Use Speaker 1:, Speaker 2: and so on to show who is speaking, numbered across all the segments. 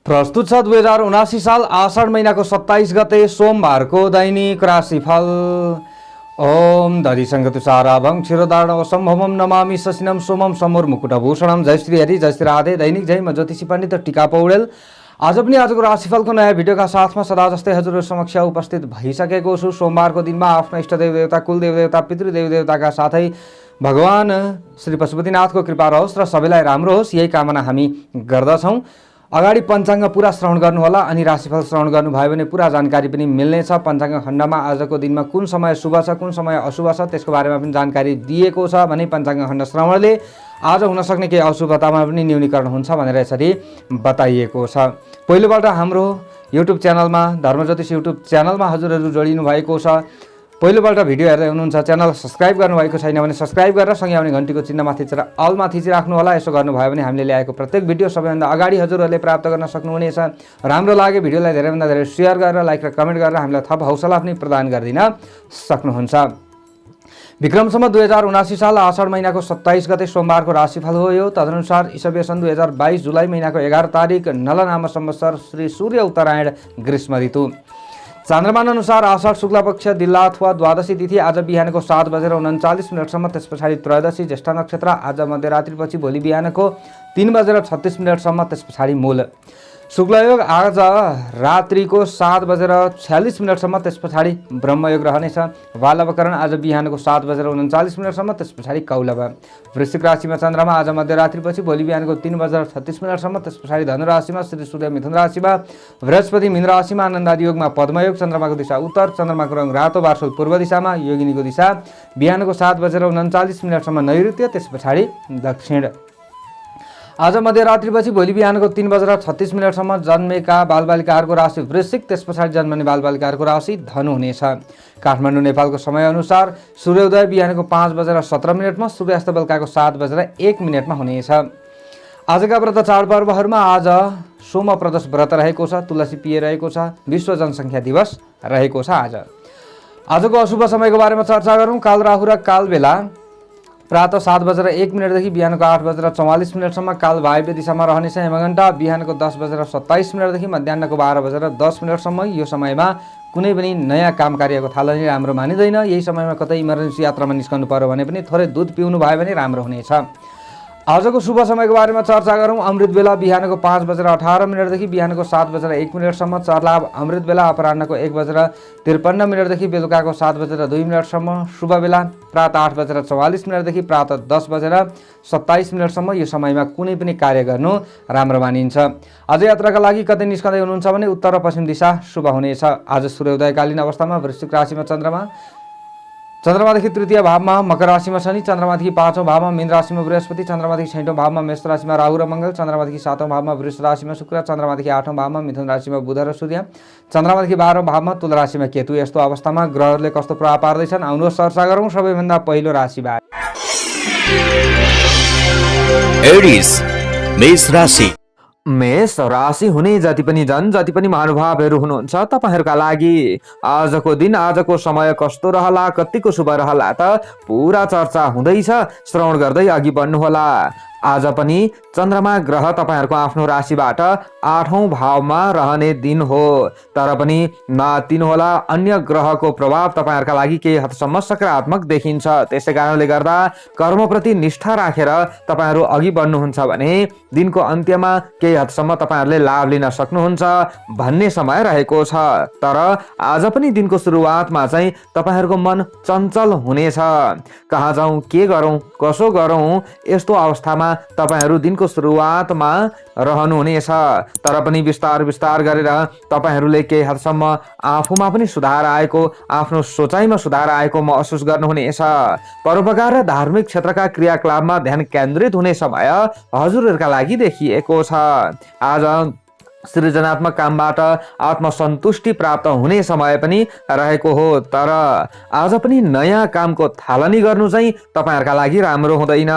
Speaker 1: प्रस्तुत छ 2079 साल आषाढ महिनाको 27 गते सोमबारको दैनिक राशिफल। ओम दधिसङ्गतुषाराभं क्षीरोदारणवसम्भवं नमामि शशिनं सोमं समूर्मुकुटभूषणं। जय श्री हरि, जय श्री राधे। दैनिक जय, म ज्योतिषी पण्डित टिका पौडेल। आज पनि आजको राशिफलको नयाँ भिडियोका साथमा सदा जस्तै हजुरहरु समक्ष उपस्थित भइसकेको छु। सोमबारको दिनमा आफ्नो इष्टदेव देवता, कुलदेव देवता, पितृदेव देवताका साथै भगवान श्री पशुपतिनाथको कृपा रहोस् र सबैलाई राम्रो होस्, यही कामना हामी गर्दछौँ। अगाडि पञ्चाङ्ग पुरा श्रवण गर्नुहोला अनि राशिफल श्रवण गर्नुभयो भने पुरा जानकारी पनि मिल्नेछ। पञ्चाङ्ग खण्डमा आजको दिनमा कुन समय शुभ छ, कुन समय अशुभ छ त्यसको बारेमा पनि जानकारी दिएको छ भने पञ्चाङ्ग खण्ड श्रवणले आज हुन सक्ने केही अशुभतामा पनि न्यूनीकरण हुन्छ भनेर यसरी बताइएको छ। पहिलोबाट हाम्रो युट्युब च्यानलमा, धर्म ज्योतिष युट्युब च्यानलमा हजुरहरू जोडिनु भएको छ। पहिलोपल्ट भिडियो हेर्दै हुनुहुन्छ, च्यानल सब्स्क्राइब गर्नुभएको छैन भने सब्स्क्राइब गरेर सँगै आउने घन्टीको चिन्हमा थिचेर अलमा थिचिराख्नु होला। यसो गर्नुभयो भने हामीले ल्याएको प्रत्येक भिडियो सबैभन्दा अगाडि हजुरहरूले प्राप्त गर्न सक्नुहुनेछ। राम्रो लाग्यो भिडियोलाई धेरैभन्दा धेरै सेयर गरेर, लाइक र कमेन्ट गरेर हामीलाई थप हौसला पनि प्रदान गरिदिन सक्नुहुन्छ। विक्रम सम्वत 2079 साल आषाढ महिनाको 27 गते सोमबारको राशिफल हो यो। तदनुसार ईसवीय सन् 2022 जुलाई महिनाको 11 तारिक नलनाम संवत्सर श्री सूर्य उत्तरायण ग्रीष्म ऋतु। चन्द्रमान अनुसार आषाढ शुक्ल पक्ष दिल्ला अथवा द्वादशी तिथि आज बिहानको 7:39 त्यस पछाडि त्रयोदशी ज्येष्ठ नक्षत्र आज मध्यरात्रिपछि भोलि बिहानको 3:36 त्यस पछाडि मूल। शुक्लयोग आज रात्रिको 7:46 त्यस पछाडि ब्रह्मयोग रहनेछ। बालवकरण आज बिहानको 7:39 त्यस पछाडि कौलव। वृश्चिक राशिमा चन्द्रमा आज मध्यरात्रिपछि भोलि बिहानको 3:36 त्यस पछाडि धनु राशिमा, श्री सूर्य मिथुन राशिमा, बृहस्पति मीन राशिमा, आनन्दादि योगमा पद्मयोग। चन्द्रमाको दिशा उत्तर, चन्द्रमाको रङ रातो, वार्षुल पूर्व दिशामा, योगिनीको दिशा बिहानको 7:39 नैऋत्य त्यस पछाडि दक्षिण। आज मध्यरात्रिपछि भोलि बिहानको 3:36 जन्मेका बालबालिकाहरूको राशि वृश्चिक, त्यस पछाडि जन्मने बालबालिकाहरूको राशि धनु हुनेछ। काठमाडौँ नेपालको समयअनुसार सूर्योदय बिहानको 5:17 सूर्यास्त बेलुकाको 7:01 हुनेछ। आजका व्रत चाडपर्वहरूमा आज सोम प्रदोष व्रत रहेको छ, तुलसी पिएरहेको छ, विश्व जनसङ्ख्या दिवस रहेको छ। आजको अशुभ समयको बारेमा चर्चा गरौँ। काल राहु र काल बेला प्रातः 7:01 देखि बिहानको 8:44 काल वायव्य दिशामा रहनेछ। हेमघण्टा बिहानको 10:27 देखि मध्याहको 12:10 यो समयमा कुनै पनि नयाँ काम कार्यको थालनी राम्रो मानिँदैन। यही समयमा कतै इमर्जेन्सी यात्रामा निस्कनु पर्यो भने पनि थोरै दुध पिउनु भयो भने राम्रो हुनेछ। आजको शुभ समयको बारेमा चर्चा गरौँ। अमृत बेला बिहानको 5:18 देखि बिहानको 7:01 चरलाभ अमृत बेला अपराह्नको 1:53 देखि बेलुकाको 7:02 शुभ बेला प्रातः 8:44 देखि प्रातः 10:27 यो समयमा कुनै पनि कार्य गर्नु राम्रो मानिन्छ। आज यात्राका लागि कतै निस्कँदै हुनुहुन्छ भने उत्तर र पश्चिम दिशा शुभ हुनेछ। आज सूर्योदयकालीन अवस्थामा वृश्चिक राशिमा चन्द्रमादेखि तृतीय भावमा मकर राशिमा शनि, चन्द्रमादेखि 5औं भावमा मीन राशिमा बृहस्पति, चन्द्रमादेखि 6औं भावमा मेष राशिमा राहु र मङ्गल, चन्द्रमादेखि 7औं भावमा वृष राशिमा शुक्र, चन्द्रमादेखि 8औं भावमा मिथुन राशिमा बुध र सूर्य, चन्द्रमादेखि 12औं भावमा तुला राशिमा केतु। यस्तो अवस्थामा ग्रहहरूले कस्तो प्रभाव पार्दैछन् आउनुहोस् चर्चा गरौँ। सबैभन्दा पहिलो राशिबारे
Speaker 2: एरिस मेष राशि।
Speaker 1: मेष राशि हुने जति पनि जन, जति पनि महानुभावहरू हुनुहुन्छ, तपाईहरूका लागि आजको दिन, आजको समय कस्तो रहला, कतिको शुभ रहला त पुरा चर्चा हुँदैछ। श्रवण गर्दै अघि बढ्नुहोला। आज पनि चन्द्रमा ग्रह तपाईहरूको आफ्नो राशिबाट 8औं भावमा रहने दिन हो, तर पनि नतिनुहोला अन्य ग्रहको प्रभाव तपाईहरूका लागि केही हदसम्म सकारात्मक देखिन्छ। त्यसै कारणले गर्दा कर्मप्रति निष्ठा राखेर तपाईहरू अघि बढ्नुहुन्छ भने दिनको अन्त्यमा केही हदसम्म तपाईहरूले लाभ लिन सक्नुहुन्छ भन्ने समय रहेको छ। तर आज पनि दिनको सुरुवातमा चाहिँ तपाईहरूको मन चञ्चल हुनेछ। कहाँ जाउँ, के गरौँ, कसो गरौँ, यस्तो अवस्थामा तपाईहरू दिनको सुरुवातमा रहनुहुनेछ। तर पनि बिस्तार बिस्तार गरेर तपाईहरूले केही हदसम्म आफूमा पनि सुधार आएको, आफ्नो सोचाइमा सुधार आएको महसुस गर्नुहुनेछ। परोपकार र धार्मिक क्षेत्रका क्रियाकलापमा ध्यान केन्द्रित हुने समय हजुरहरूका लागि देखिएको छ। आज सृजनात्मक कामबाट आत्मसन्तुष्टि प्राप्त हुने समय पनि रहेको हो। तर आज पनि नयाँ कामको थालनी गर्नु चाहिँ तपाईँहरूका लागि राम्रो हुँदैन।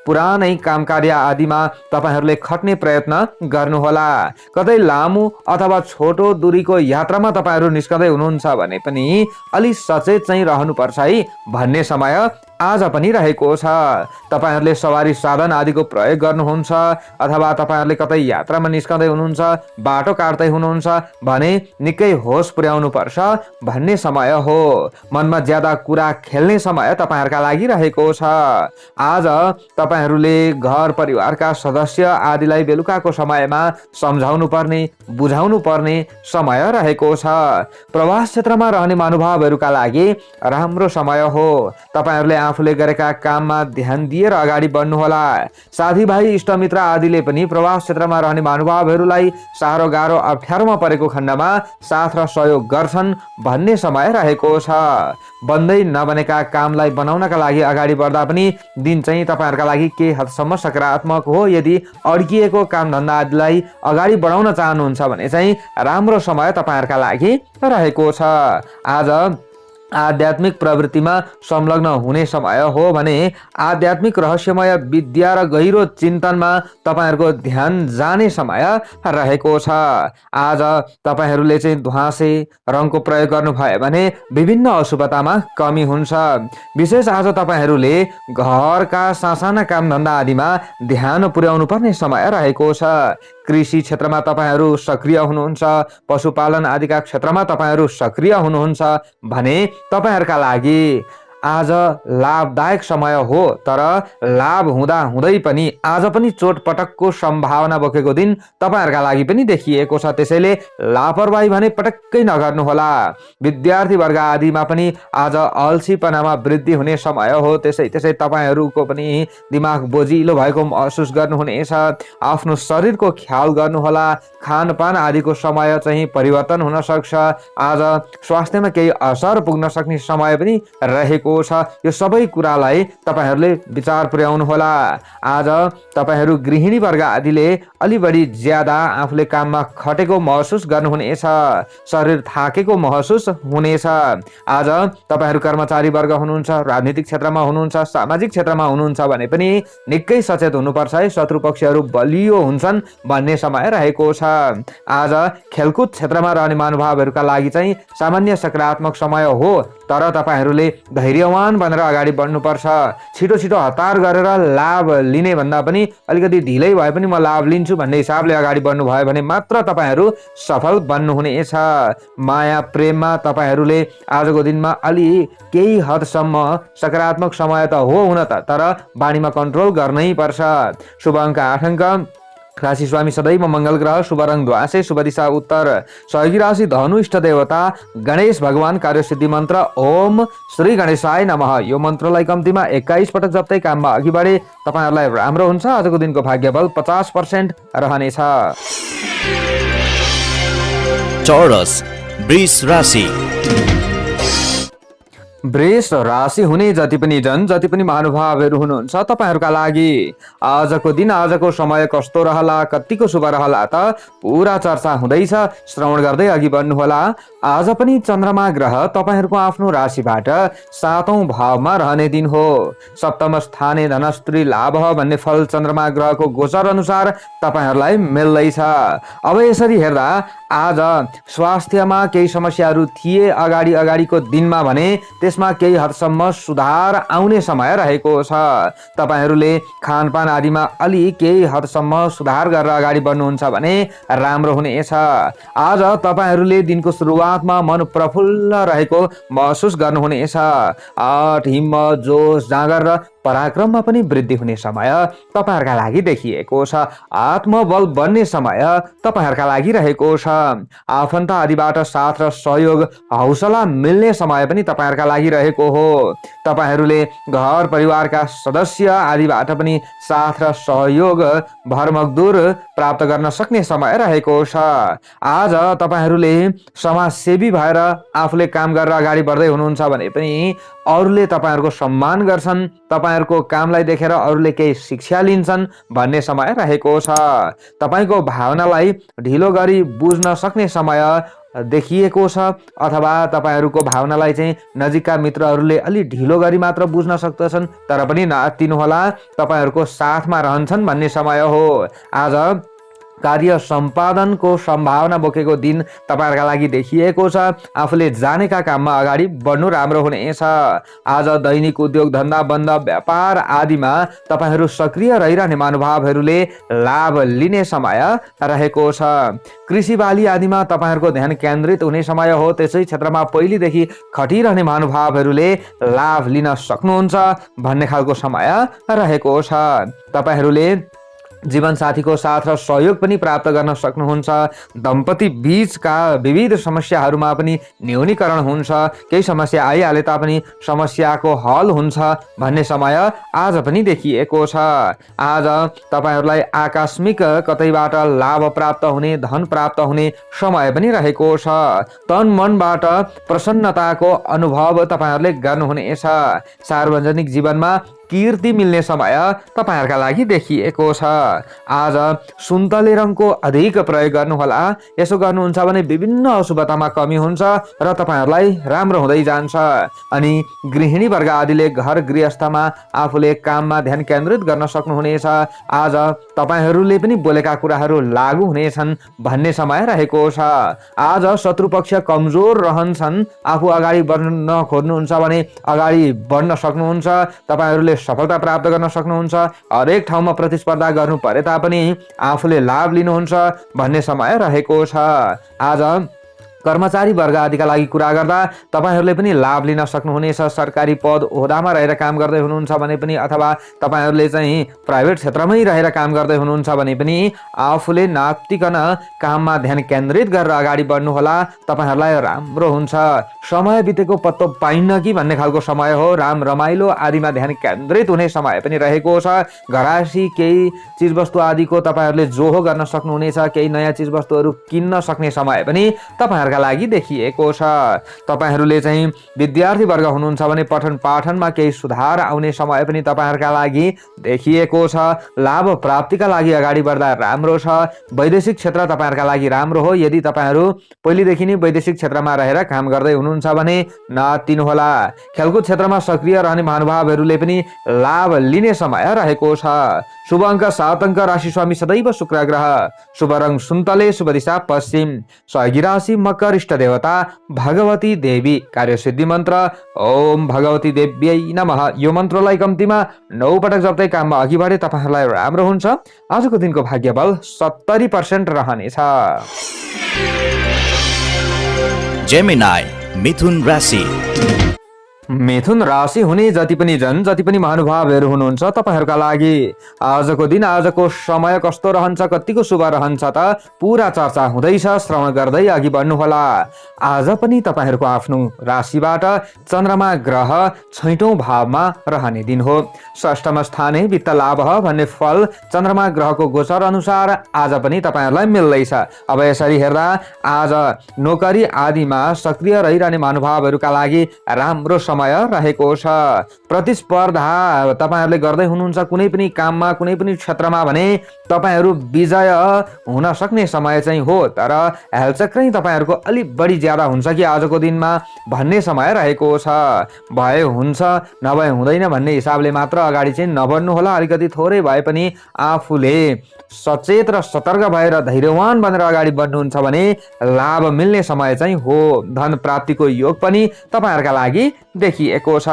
Speaker 1: पुरानै काम कार्य आदिमा तपाईँहरूले खट्ने प्रयत्न गर्नुहोला। कतै लामो अथवा छोटो दूरीको यात्रामा तपाईँहरू निस्कँदै हुनुहुन्छ भने पनि अलि सचेत चाहिँ रहनुपर्छ है भन्ने समय आज पनि रहेको छ। तपाईँहरूले सवारी साधन आदिको प्रयोग गर्नुहुन्छ अथवा तपाईँहरूले कतै यात्रामा निस्कँदै हुनुहुन्छ, बाटो काट्दै हुनुहुन्छ भने निकै होस पुर्याउनु पर्छ भन्ने समय हो। मनमा ज्यादा कुरा खेल्ने समय तपाईँहरूका लागि रहेको छ। आज तपाईँहरूले घर परिवारका सदस्य आदिलाई बेलुकाको समयमा सम्झाउनु पर्ने, बुझाउनु पर्ने समय रहेको छ। प्रवास क्षेत्रमा रहने महानुभावहरूका लागि राम्रो समय हो। तपाईँहरूले आफूले गरेका काममा ध्यान दिएर अगाडि बढ्नुहोला। साथीभाइ, इष्टमित्र आदिले पनि प्रवास क्षेत्रमा रहने महानुभावहरूलाई साह्रो गाह्रो अप्ठ्यारोमा परेको खण्डमा साथ र सहयोग गर्छन् भन्ने समय रहेको छ। बन्दै नबनेका कामलाई बनाउनका लागि अगाडि बढ्दा पनि दिन चाहिँ तपाईँहरूका लागि केही हदसम्म सकारात्मक हो। यदि अड्किएको कामधन्दा आदिलाई अगाडि बढाउन चाहनुहुन्छ भने चाहिँ राम्रो समय तपाईँहरूका लागि रहेको छ। आज आध्यात्मिक प्रवृत्तिमा संलग्न हुने समय हो भने आध्यात्मिक रहस्यमय विद्या र गहिरो चिन्तनमा तपाईँहरूको ध्यान जाने समय रहेको छ। आज तपाईँहरूले चाहिँ ध्वाँसे रङको प्रयोग गर्नुभयो भने विभिन्न अशुभतामा कमी हुन्छ। विशेष आज तपाईँहरूले घरका सासाना कामधन्दा आदिमा ध्यान पुर्याउनु पर्ने समय रहेको छ। कृषि क्षेत्रमा तपाईँहरू सक्रिय हुनुहुन्छ, पशुपालन आदिका क्षेत्रमा तपाईँहरू सक्रिय हुनुहुन्छ भने तपाईँहरूका लागि आज लाभदायक समय हो। तर लाभ हुँदा हुँदै पनि आज पनि चोटपटकको सम्भावना बोकेको दिन तपाईँहरूका लागि पनि देखिएको छ। त्यसैले लापरवाही भने पटक्कै नगर्नुहोला। विद्यार्थी वर्ग आदिमा पनि आज अल्छीपनामा वृद्धि हुने समय हो। त्यसै तपाईँहरूको पनि दिमाग बोझिलो भएको महसुस गर्नुहुनेछ। आफ्नो शरीरको ख्याल गर्नुहोला। खानपान आदिको समय चाहिँ परिवर्तन हुन सक्छ। आज स्वास्थ्यमा केही असर पुग्न सक्ने समय पनि रहेको छ। यो सबै कुरालाई तपाईँहरूले विचार पुर्याउनु होला। आज तपाईँहरू गृहिणी वर्ग आदिले अलि बढी ज्यादा आफूले काममा खटेको महसुस गर्नुहुनेछ। शरीर थाकेको महसुस हुनेछ। आज तपाईँहरू कर्मचारी वर्ग हुनुहुन्छ, राजनीतिक क्षेत्रमा हुनुहुन्छ, सामाजिक क्षेत्रमा हुनुहुन्छ भने पनि निकै सचेत हुनुपर्छ है। शत्रु पक्षहरू बलियो हुन्छन् भन्ने समय रहेको छ। आज खेलकुद क्षेत्रमा रहने महानुभावहरूका लागि चाहिँ सामान्य सकारात्मक समय हो। तर तपाईँहरूले धैर्यवान बनेर अगाडि बढ्नुपर्छ। छिटो छिटो हतार गरेर लाभ लिने भन्दा पनि अलिकति ढिलै भए पनि म लाभ लिन्छु भन्ने हिसाबले अगाडि बढ्नु भयो भने मात्र तपाईँहरू सफल बन्नुहुनेछ। माया प्रेममा तपाईँहरूले आजको दिनमा अलि केही हदसम्म सकारात्मक समय त हो हुन त, तर बानीमा कन्ट्रोल गर्नै पर्छ। शुभ अङ्क 8 अङ्क, राशि स्वामी सदैव मङ्गल ग्रह, शुभ रङ ध्वाँसे, शुभ दिशा उत्तर, सहयोगी राशि धनु, इष्ट देवता गणेश भगवान, कार्यसिद्धि मन्त्र ओम श्री गणेशाय नमः। यो मन्त्रलाई कम्तीमा 21 पटक जप्दै काममा अघि बढे तपाईँहरूलाई राम्रो हुन्छ। आजको दिनको भाग्यबल 50% रहनेछ।
Speaker 2: चौरस वृष राशि।
Speaker 1: वृष राशि हुने जति पनि जन, जति पनि महानुभावहरू हुनुहुन्छ तपाईँहरूका लागि आजको दिन, आजको समय कस्तो रहला, कतिको शुभ रहला त पुरा चर्चा हुँदैछ। श्रवण गर्दै अघि बढ्नुहोला। आज पनि चन्द्रमा ग्रह तपाईँहरूको आफ्नो राशिबाट 7औं भावमा रहने दिन हो। सप्तम स्थाने धनस्त्री लाभ भन्ने फल चन्द्रमा ग्रहको गोचर अनुसार तपाईँहरूलाई मिल्दैछ। अब यसरी हेर्दा आज स्वास्थ्यमा केही समस्याहरू थिए अगाडिको दिनमा भने त्यसमा केही हदसम्म सुधार आउने समय रहेको छ। तपाईँहरूले खानपान आदिमा अलि केही हदसम्म सुधार गरेर अगाडि बढ्नुहुन्छ भने राम्रो हुनेछ। आज तपाईँहरूले दिनको सुरुवातमा मन प्रफुल्ल रहेको महसुस गर्नुहुनेछ। आँट, हिम्मत, जोस, जाँगर र पराक्रममा पनि वृद्धि हुने समय तपाईँहरूका लागि देखिएको छ। आत्मबल बन्ने समय तपाईँहरूका लागि रहेको छ। आफन्त आदिबाट साथ र सहयोग, हौसला मिल्ने समय पनि तपाईँहरूका लागि रहेको हो। तपाईँहरूले घर परिवारका सदस्य आदिबाट पनि साथ र सहयोग, भरमग्दुर प्राप्त गर्न सक्ने समय रहेको छ। आज तपाईँहरूले समाजसेवी भएर आफूले काम गरेर अगाडि बढ्दै हुनुहुन्छ भने पनि अरूले तपाईँहरूको सम्मान गर्छन्। तपाईँ
Speaker 3: तपाईहरुको कामलाई देखेर अरूले केही शिक्षा लिन्छन् भन्ने समय रहेको छ। तपाईको भावनालाई ढिलो गरी बुझ्न सक्ने समय देखिएको छ, अथवा तपाईहरुको भावनालाई चाहिँ नजिकका मित्रहरूले अलि ढिलो गरी मात्र बुझ्न सक्दछन्, तर पनि नआत्तिनुहोला, तपाईहरुको साथमा रहन्छन् भन्ने समय हो। आज कार्य सम्पादनको सम्भावना बोकेको दिन तपाईहरुका लागि देखिएको छ। आफूले जानेका काममा अगाडि बढ्नु राम्रो हुनेछ। आज दैनिक उद्योग धन्दा बन्द व्यापार आदिमा तपाईहरु सक्रिय रहिरहने महानुभावहरूले लाभ लिने समय रहेको छ। कृषि बाली आदिमा तपाईहरुको ध्यान केन्द्रित हुने समय हो। त्यसै क्षेत्रमा पहिलेदेखि खटिरहने महानुभावहरूले लाभ लिन सक्नुहुन्छ भन्ने खालको समय रहेको छ। तपाईहरुले जीवन साथीको साथ र सहयोग पनि प्राप्त गर्न सक्नुहुन्छ। दम्पति बीचका विविध समस्याहरूमा पनि न्यूनीकरण हुन्छ। केही समस्या आइहाले तापनि समस्याको हल हुन्छ भन्ने समय आज पनि देखिएको छ। आज तपाईहरुलाई आकस्मिक कतैबाट लाभ प्राप्त हुने, धन प्राप्त हुने समय पनि रहेको छ। तन मनबाट प्रसन्नताको अनुभव तपाईहरुले गर्नुहुनेछ। सार्वजनिक जीवनमा कीर्ति मिल्ने समय तपाईहरुका लागि देखिएको छ। आज सुन्तले रङको अधिक प्रयोग गर्नुहोला। यसो गर्नुहुन्छ भने विभिन्न अशुभतामा कमी हुन्छ र तपाईहरुलाई राम्रो हुँदै जान्छ। अनि गृहिणी वर्ग आदिले घर गृहस्थमा आफूले काममा ध्यान केन्द्रित गर्न सक्नुहुनेछ। आज तपाईहरुले पनि बोलेका कुराहरू लागू हुनेछन् भन्ने समय रहेको छ। आज शत्रु पक्ष कमजोर रहन्छन्। आफू अगाडि बढ्न खोज्नुहुन्छ भने अगाडि बढ्न सक्नुहुन्छ। तपाईहरुले सफलता प्राप्त गर्न सक्नुहुन्छ। हरेक ठाउँमा प्रतिस्पर्धा गर्नु परे तापनि आफूले लाभ लिनुहुन्छ भन्ने समय रहेको छ। आज कर्मचारी वर्ग आदिका लागि कुरा गर्दा तपाईहरुले पनि लाभ लिन सक्नुहुनेछ। सरकारी पद ओहदामा रहेर काम गर्दै हुनुहुन्छ भने पनि, अथवा तपाईहरुले चाहिँ प्राइभेट क्षेत्रमै रहेर काम गर्दै हुनुहुन्छ भने पनि आफूले नाप्तिकन काममा ध्यान केन्द्रित गरेर अगाडि बढ्नुहोला। तपाईहरुलाई राम्रो हुन्छ। समय बितेको पत्तो पाइन्न कि भन्ने खालको समय हो। राम रमाइलो आदिमा ध्यान केन्द्रित हुने समय पनि रहेको छ। घरायसी केही चिजवस्तु आदिको तपाईहरुले जोहो गर्न सक्नुहुनेछ। केही नयाँ चिजवस्तुहरू किन्न सक्ने समय पनि तपाईहरुका लागि देखिएको छ। तपाईहरुले चाहिँ विद्यार्थी वर्ग हुनुहुन्छ भने पठन पाठनमा केही सुधार आउने समय पनि तपाईहरुका लागि देखिएको छ। लाभ प्राप्तिका लागि अगाडि बढ्दा राम्रो छ। वैदेशिक क्षेत्र तपाईहरुका लागि राम्रो हो। यदि तपाईहरु पहिलेदेखि नै वैदेशिक क्षेत्रमा रहेर काम गर्दै हुनुहुन्छ भने नआत्तिनुहोला। खेलकुद क्षेत्रमा सक्रिय रहने महानुभावहरूले पनि लाभ लिने समय रहेको छ। शुभ अङ्क 7 अङ्क, राशि स्वामी सदैव शुक्र ग्रह, शुभ रङ सुन्तले, शुभ दिशा पश्चिम, सहयोगी राशि मकर, इष्ट देवता भगवती देवी, कार्यसिद्धि मन्त्र ओम भगवती देव्यै नमः। यो मन्त्रलाई कम्तीमा 9 पटक जप्दै काममा अघि बढे तपाईहरुलाई राम्रो हुन्छ। आजको दिनको भाग्यबल 70% रहनेछ।
Speaker 2: जेमिनाई मिथुन राशि।
Speaker 3: मिथुन राशि हुने जति पनि महानुभावहरू हुनुहुन्छ तपाईहरुका लागि आजको दिन, आजको समय कस्तो रहन्छ, कतिको शुभ रहन्छ त पूरा चर्चा हुँदैछ। श्रवण गर्दै अघि बढ्नुहोला। आज पनि तपाईहरुको आफ्नो राशिबाट चन्द्रमा ग्रह 6औं भावमा रहने दिन हो। षष्ठम स्थाने वित्त लाभ भन्ने फल चन्द्रमा ग्रहको गोचर अनुसार आज पनि तपाईहरुलाई मिल्दैछ। अब यसरी हेर्दा आज नोकरी आदिमा सक्रिय रहिरहने महानुभावहरूका लागि राम्रो समय रहेको छ। प्रतिस्पर्धा तपाईहरुले गर्दै हुनुहुन्छ कुनै पनि काममा, कुनै पनि क्षेत्रमा भने तपाईहरु विजय हुन सक्ने समय चाहिँ हो। तर हेलचक्रै तपाईहरुको अलि बढी ज्यादा हुन्छ कि आजको दिनमा भन्ने समय रहेको छ। भए हुन्छ नभए हुँदैन भन्ने हिसाबले मात्र अगाडि चाहिँ नबढ्नु होला। अलिकति थोरै भए पनि आफूले सचेत र सतर्क भएर धैर्यवान बनेर अगाडि बढ्नुहुन्छ भने लाभ मिल्ने समय चाहिँ हो। धन प्राप्तिको योग पनि तपाईहरुका लागि देखिएको छ।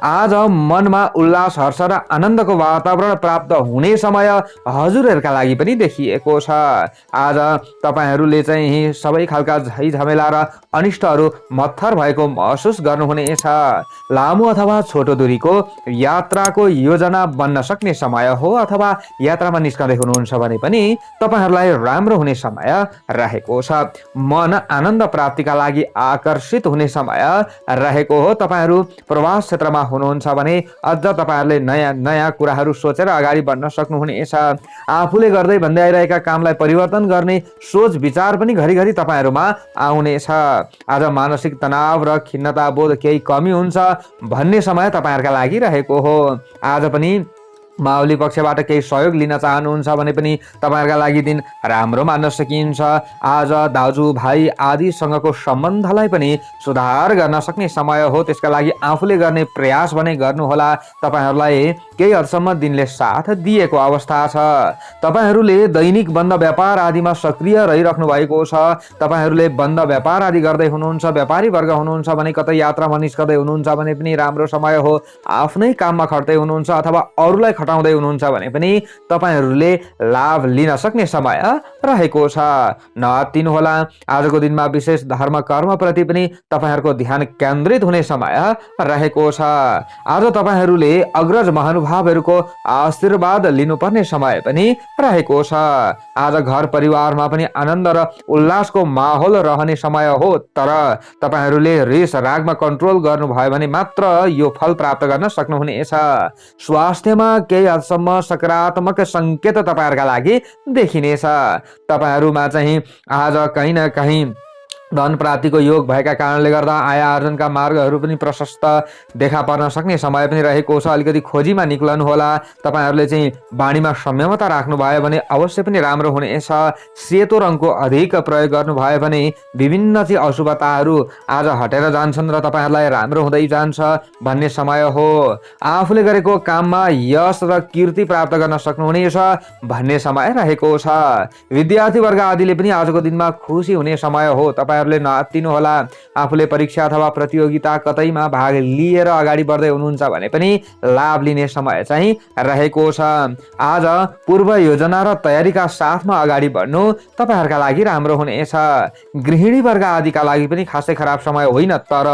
Speaker 3: आज मनमा उल्लास, हर्ष र आनन्दको वातावरण प्राप्त हुने समय हजुरहरूका लागि पनि देखिएको छ। आज तपाईहरुले चाहिँ सबै खालका झै झमेला र अनिष्टहरू मत्थर भएको महसुस गर्नुहुनेछ। लामो अथवा छोटो दूरीको यात्राको योजना बन्न सक्ने समय हो, अथवा यात्रामा निस्कँदै हुनुहुन्छ भने पनि तपाईहरुलाई राम्रो हुने समय रहेको छ। मन आनन्द प्राप्तिका लागि आकर्षित हुने समय रहेको हो। तपाईहरु तपाईहरू प्रवास क्षेत्रमा हुनुहुन्छ भने अझ तपाईहरूले नयाँ नयाँ कुराहरू सोचेर अगाडि बढ्न सक्नुहुनेछ। आफूले गर्दै भन्दै आइरहेका कामलाई परिवर्तन गर्ने सोच विचार पनि घरिघरि तपाईँहरूमा आउनेछ। आज मानसिक तनाव र खिन्नता बोध केही कमी हुन्छ भन्ने समय तपाईँहरूका लागि रहेको हो। आज पनि माओली पक्षबाट केही सहयोग लिन चाहनुहुन्छ भने पनि तपाईँहरूका लागि दिन राम्रो मान्न सकिन्छ। आज दाजु भाइ आदिसँगको सम्बन्धलाई पनि सुधार गर्न सक्ने समय हो। त्यसका लागि आफूले गर्ने प्रयास भने गर्नुहोला। तपाईँहरूलाई केही हदसम्म दिनले साथ दिएको अवस्था छ। तपाईँहरूले दैनिक बन्द व्यापार आदिमा सक्रिय रहिराख्नु भएको छ। तपाईँहरूले बन्द व्यापार आदि गर्दै हुनुहुन्छ, व्यापारी वर्ग हुनुहुन्छ भने, कतै यात्रामा निस्कदै हुनुहुन्छ भने पनि राम्रो समय हो। आफ्नै काममा खट्दै हुनुहुन्छ अथवा अरूलाई खटाउँदै हुनुहुन्छ भने पनि तपाईँहरूले लाभ लिन सक्ने समय रहेको छ। नअत्तिनुहोला। आजको दिनमा विशेष धर्म कर्मप्रति पनि तपाईँहरूको ध्यान केन्द्रित हुने समय रहेको छ। आज तपाईँहरूले अग्रज महानुभावहरूको आशीर्वाद लिनुपर्ने समय पनि रहेको छ। आज घर परिवारमा पनि आनन्द र उल्लासको माहौल रहने समय हो। तर तपाईँहरूले रिस रागमा कन्ट्रोल गर्नुभयो भने मात्र यो फल प्राप्त गर्न सक्नुहुनेछ। स्वास्थ्यमा केही हदसम्म सकारात्मक संकेत तपाईँहरूका लागि देखिनेछ। तपाईँहरूमा चाहिँ आज कहीँ न कहीँ धन प्राप्तिको योग भएका कारणले गर्दा आय आर्जनका मार्गहरू पनि प्रशस्त देखा पर्न सक्ने समय पनि रहेको छ। अलिकति खोजीमा निक्लनु होला। तपाईँहरूले चाहिँ बाणीमा संयमता राख्नुभयो भने अवश्य पनि राम्रो हुनेछ। सेतो रङको अधिक प्रयोग गर्नुभयो भने विभिन्न चाहिँ अशुभताहरू आज हटेर जान्छन् र तपाईँहरूलाई राम्रो हुँदै जान्छ भन्ने समय हो। आफूले गरेको काममा यश र कीर्ति प्राप्त गर्न सक्नुहुनेछ भन्ने समय रहेको छ। विद्यार्थी वर्ग आदिले पनि आजको दिनमा खुसी हुने समय हो। तपाईँहरूले नअत्तिनु होला। आफूले परीक्षा अथवा प्रतियोगिता कतैमा भाग लिएर अगाडि बढ्दै हुनुहुन्छ भने पनि लाभ लिने समय चाहिँ रहेको छ। आज पूर्व योजना र तयारीका साथमा अगाडि बढ्नु तपाईँहरूका लागि राम्रो हुनेछ। गृहिणी वर्ग आदिका लागि पनि खासै खराब समय होइन, तर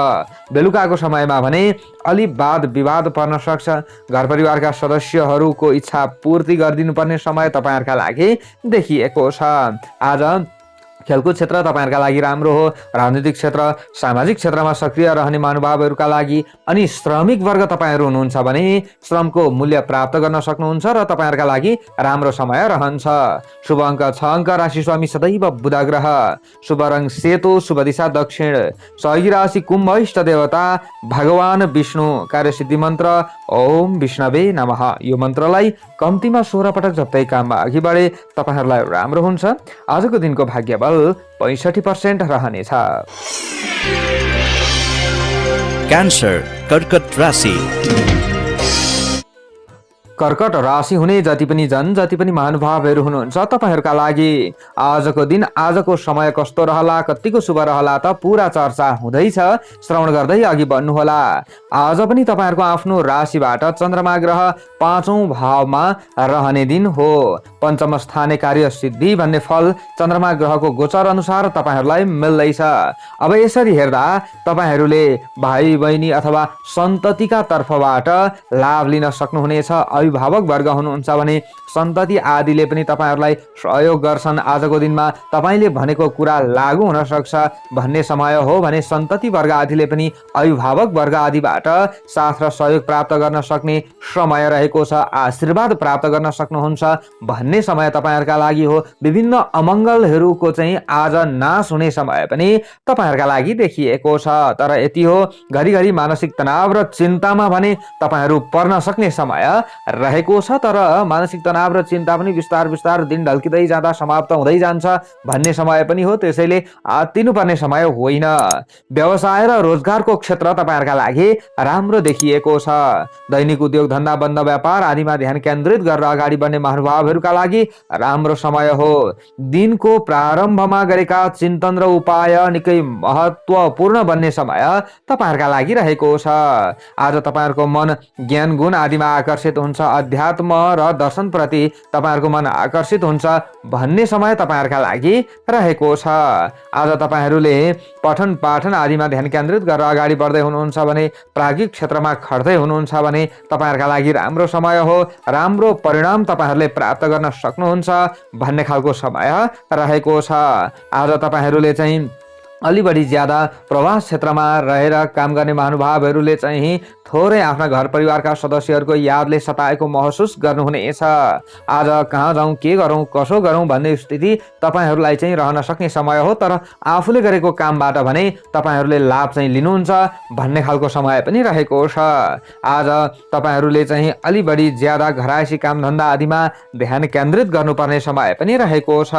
Speaker 3: बेलुकाको समयमा भने अलि वाद विवाद पर्न सक्छ। घर परिवारका सदस्यहरूको इच्छा पूर्ति गरिदिनु पर्ने समय तपाईँहरूका लागि देखिएको छ। आज खेलकुद क्षेत्र तपाईँहरूका लागि राम्रो हो। राजनीतिक क्षेत्र सामाजिक क्षेत्रमा सक्रिय रहने महानुभावहरूका लागि अनि श्रमिक वर्ग तपाईँहरू हुनुहुन्छ भने श्रमको मूल्य प्राप्त गर्न सक्नुहुन्छ र तपाईँहरूका लागि राम्रो समय रहन्छ। शुभ अङ्क 6 अङ्क। राशि स्वामी सदैव बुध ग्रह। शुभ रङ सेतो। शुभ दिशा दक्षिण। सहयोगी राशि कुम्भ। इष्ट देवता भगवान विष्णु। कार्यसिद्धि मन्त्र ओम विष्णवे नमः। यो मन्त्रलाई कम्तीमा 16 पटक जप्दै काममा अघि बढे तपाईँहरूलाई राम्रो हुन्छ। आजको दिनको भाग्य बल 65% रहनेछ।
Speaker 2: क्यान्सर कर्कट राशि।
Speaker 3: कर्कट राशि हुने जति पनि जति पनि महानुभावहरू हुनुहुन्छ तपाईँहरूका लागि आजको दिन आजको समय कस्तो रहला, कतिको शुभ रहला त पुरा चर्चा हुँदैछ। श्रवण गर्दै अघि बढ्नुहोला। आज पनि तपाईँहरूको आफ्नो राशिबाट चन्द्रमा ग्रह 5औं भावमा रहने दिन हो। पञ्चम स्थाने कार्य सिद्धि भन्ने फल चन्द्रमा ग्रहको गोचर अनुसार तपाईँहरूलाई मिल्दैछ। अब यसरी हेर्दा तपाईँहरूले भाइ बहिनी अथवा सन्ततिका तर्फबाट लाभ लिन सक्नुहुनेछ। अभिभावक वर्ग हुनुहुन्छ भने सन्तति आदिले पनि तपाईँहरूलाई सहयोग गर्छन्। आजको दिनमा तपाईँले भनेको कुरा लागू हुन सक्छ भन्ने समय हो भने सन्तति वर्ग आदिले पनि अभिभावक वर्ग आदिबाट साथ र सहयोग प्राप्त गर्न सक्ने समय रहेको छ। आशीर्वाद प्राप्त गर्न सक्नुहुन्छ भन्ने समय तपाईँहरूका लागि हो। विभिन्न अमङ्गलहरूको चाहिँ आज नाश हुने समय पनि तपाईँहरूका लागि देखिएको छ। तर यति हो, घरिघरि मानसिक तनाव र चिन्तामा भने तपाईँहरू पर्न सक्ने समय रहेको छ। तर मानसिक तनाव र चिन्ता पनि बिस्तार बिस्तार दिन ढल्किँदै जाँदा समाप्त हुँदै जान्छ भन्ने समय पनि हो। त्यसैले आत्तिनुपर्ने समय होइन। व्यवसाय र रोजगारको क्षेत्र तपाईँहरूका लागि राम्रो देखिएको छ। दैनिक उद्योग धन्दा बन्द व्यापार आदिमा ध्यान केन्द्रित गरेर अगाडि बढ्ने महानुभावहरूका लागि राम्रो समय हो। दिनको प्रारम्भमा गरेका चिन्तन र उपाय निकै महत्त्वपूर्ण बन्ने समय तपाईँहरूका लागि रहेको छ। आज तपाईँहरूको मन ज्ञान गुण आदिमा आकर्षित हुन्छ। अध्यात्म र दर्शन प्रति तपाईँहरूको मन आकर्षित हुन्छ भन्ने समय तपाईँहरूका लागि रहेको छ। आज तपाईँहरूले पठन पाठन आदिमा ध्यान केन्द्रित गरेर अगाडि बढ्दै हुनुहुन्छ भने, प्राज्ञिक क्षेत्रमा खट्दै हुनुहुन्छ भने तपाईँहरूका लागि राम्रो समय हो। राम्रो परिणाम तपाईँहरूले प्राप्त गर्न सक्नुहुन्छ भन्ने खालको समय रहेको छ। आज तपाईँहरूले चाहिँ अलि बढी ज्यादा प्रवास क्षेत्रमा रहेर काम गर्ने महानुभावहरूले चाहिँ थोरै आफ्ना घर परिवारका सदस्यहरूको यादले सताएको महसुस गर्नुहुनेछ। आज कहाँ जाउँ, के गरौँ, कसो गरौँ भन्ने स्थिति तपाईँहरूलाई चाहिँ रहन सक्ने समय हो। तर आफूले गरेको कामबाट भने तपाईँहरूले लाभ चाहिँ लिनुहुन्छ भन्ने खालको समय पनि रहेको छ। आज तपाईँहरूले चाहिँ अलि बढी ज्यादा घरायसी कामधन्दा आदिमा ध्यान केन्द्रित गर्नुपर्ने समय पनि रहेको छ।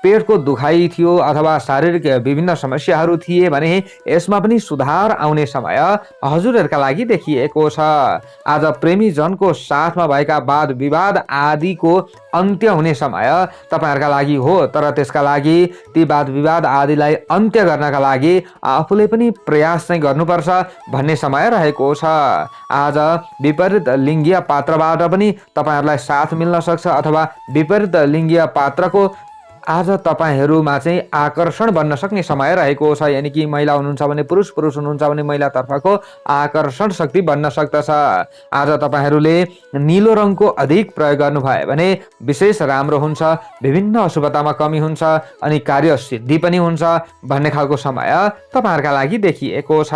Speaker 3: पेटको दुखाइ थियो अथवा शारीरिक विभिन्न समस्याहरू थिए भने यसमा पनि सुधार आउने समय हजुरहरूका लागि देखिएको छ। आज प्रेमी जनको साथमा भएका वाद विवाद आदिको अन्त्य हुने समय तपाईँहरूका लागि हो। तर त्यसका लागि ती वाद विवाद आदिलाई अन्त्य गर्नका लागि आफूले पनि प्रयास चाहिँ गर्नुपर्छ भन्ने समय रहेको छ। आज विपरीत लिङ्गीय पात्रबाट पनि तपाईँहरूलाई साथ मिल्न सक्छ अथवा विपरीत लिङ्गीय पात्रको आज तपाईँहरूमा चाहिँ आकर्षण बन्न सक्ने समय रहेको छ। यानि कि महिला हुनुहुन्छ भने पुरुष हुनुहुन्छ भने महिलातर्फको आकर्षण शक्ति बन्न सक्दछ। आज तपाईँहरूले निलो रङको अधिक प्रयोग गर्नुभयो भने विशेष राम्रो हुन्छ, विभिन्न अशुभतामा कमी हुन्छ अनि कार्य सिद्धि पनि हुन्छ भन्ने खालको समय तपाईँहरूका लागि देखिएको छ।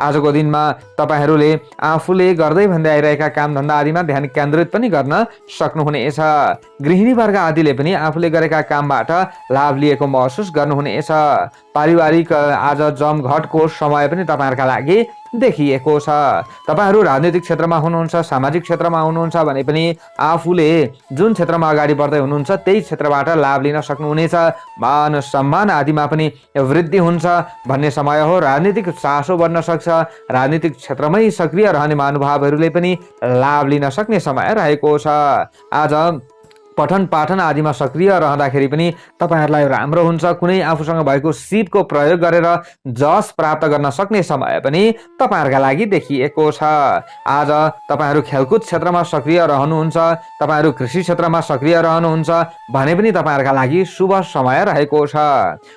Speaker 3: आजको दिनमा तपाईँहरूले आफूले गर्दै भन्दै आइरहेका कामधन्दा आदिमा ध्यान केन्द्रित पनि गर्न सक्नुहुनेछ। गृहिणी वर्ग आदिले पनि आफूले गरेका काम लाभ लिएको महसुस गर्नुहुनेछ। पारिवारिक आज जमघटको समय पनि तपाईँहरूका लागि देखिएको छ। तपाईँहरू राजनीतिक क्षेत्रमा हुनुहुन्छ, सामाजिक क्षेत्रमा हुनुहुन्छ भने पनि आफूले जुन क्षेत्रमा अगाडि बढ्दै हुनुहुन्छ त्यही क्षेत्रबाट लाभ लिन सक्नुहुनेछ। मान सम्मान आदिमा पनि वृद्धि हुन्छ भन्ने समय हो। राजनीतिक चासो बढ्न सक्छ। राजनीतिक क्षेत्रमै सक्रिय रहने महानुभावहरूले पनि लाभ लिन सक्ने समय रहेको छ। आज पठन पाठन आदिमा सक्रिय रहँदाखेरि पनि तपाईँहरूलाई राम्रो हुन्छ। कुनै आफूसँग भएको सिपको प्रयोग गरेर जस प्राप्त गर्न सक्ने समय पनि तपाईँहरूका लागि देखिएको छ। आज तपाईँहरू खेलकुद क्षेत्रमा सक्रिय रहनुहुन्छ, तपाईँहरू कृषि क्षेत्रमा सक्रिय रहनुहुन्छ भने पनि तपाईँहरूका लागि शुभ समय रहेको छ।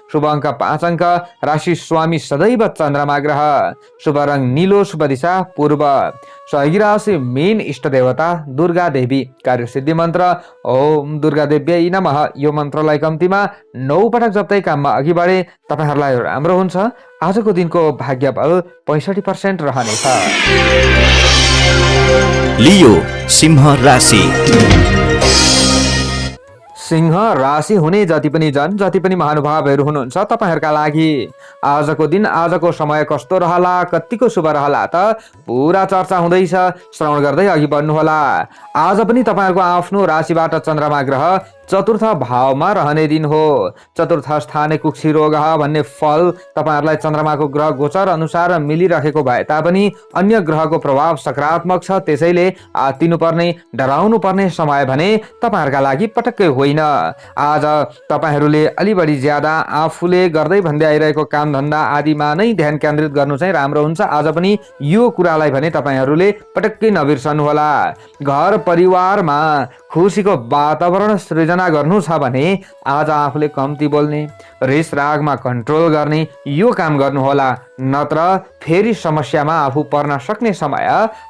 Speaker 3: शुभ अङ्क 5 अङ्क, राशि स्वामी सदैव चन्द्रमा ग्रह, शुभ रङ नीलो, शुभ दिशा पूर्व, सहयोगी राशि मीन, इष्ट देवता दुर्गा देवी, कार्यसिद्धि मन्त्र ओम दुर्गा देव्यै नमः। यो मन्त्रलाई कम्तीमा 9 पटक जप्दै काममा अघि बढे तपाईँहरूलाई राम्रो हुन्छ। आजको दिनको भाग्य बल 65% रहनेछ।
Speaker 2: लियो सिंह राशि।
Speaker 3: सिंह राशि हुने जति पनि जन, जति पनि महानुभावहरू हुनुहुन्छ तपाईँहरूका लागि आजको दिन, आजको समय कस्तो रहला, कतिको शुभ रहला त पुरा चर्चा हुँदैछ। श्रवण गर्दै अघि बढ्नुहोला। आज पनि तपाईँहरूको आफ्नो राशिबाट चन्द्रमा ग्रह चतुर्थ भावमा रहने दिन हो। चतुर्थ स्थाने कुक्षी रोग भन्ने फल तपाईँहरूलाई चन्द्रमाको ग्रह गोचर अनुसार मिलिरहेको भए तापनि अन्य ग्रहको प्रभाव सकारात्मक छ। त्यसैले आत्तिनुपर्ने, डराउनु पर्ने समय भने तपाईँहरूका लागि पटक्कै होइन। आज तपाईँहरूले अलि बढी ज्यादा आफूले गर्दै भन्दै आइरहेको कामधन्दा आदिमा नै ध्यान केन्द्रित गर्नु चाहिँ राम्रो हुन्छ। आज पनि यो कुरालाई भने तपाईँहरूले पटक्कै नबिर्सनुहोला। घर परिवारमा खुसीको वातावरण सृजना गर्नु छ भने आज आफूले कम्ती बोल्ने, रिस रागमा कन्ट्रोल गर्ने यो काम गर्नुहोला, नत्र फेरि समस्यामा आफू पर्न सक्ने समय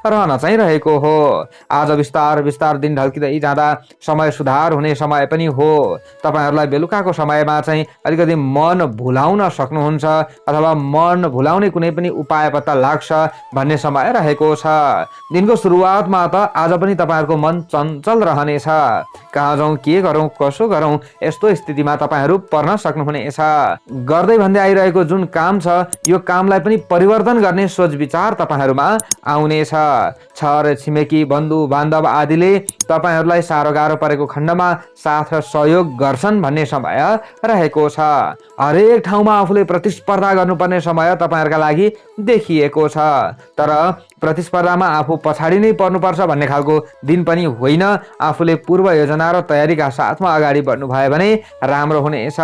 Speaker 3: रहन चाहिँ रहेको हो। आज बिस्तार बिस्तार दिन ढल्किँदै जाँदा समय सुधार हुने समय पनि हो। तपाईँहरूलाई बेलुकाको समयमा चाहिँ अलिकति मन भुलाउन सक्नुहुन्छ अथवा मन भुलाउने कुनै पनि उपाय पत्ता लाग्छ भन्ने समय रहेको छ। दिनको सुरुवातमा त आज पनि तपाईँहरूको मन चञ्चल रहनेछ। कहाँ जाउँ, के गरौँ, कसो गरौँ यस्तो स्थितिमा तपाईँहरू पर्न सक्नुहुनेछ। गर्दै भन्दै आइरहेको जुन काम छ यो कामलाई पनि परिवर्तन गर्ने सोच विचार तपाईँहरूमा आउनेछ। छर छिमेकी बन्धु बान्धव आदिले तपाईँहरूलाई साह्रो गाह्रो परेको खण्डमा साथ र सहयोग गर्छन् भन्ने समय रहेको छ। हरेक ठाउँमा आफूले प्रतिस्पर्धा गर्नुपर्ने समय तपाईँहरूका लागि देखिएको छ। तर प्रतिस्पर्धामा आफू पछाडि नै पर्नुपर्छ भन्ने खालको दिन पनि होइन। आफूले पूर्व योजना र तयारीका साथमा अगाडि बढ्नु भयो भने राम्रो हुनेछ।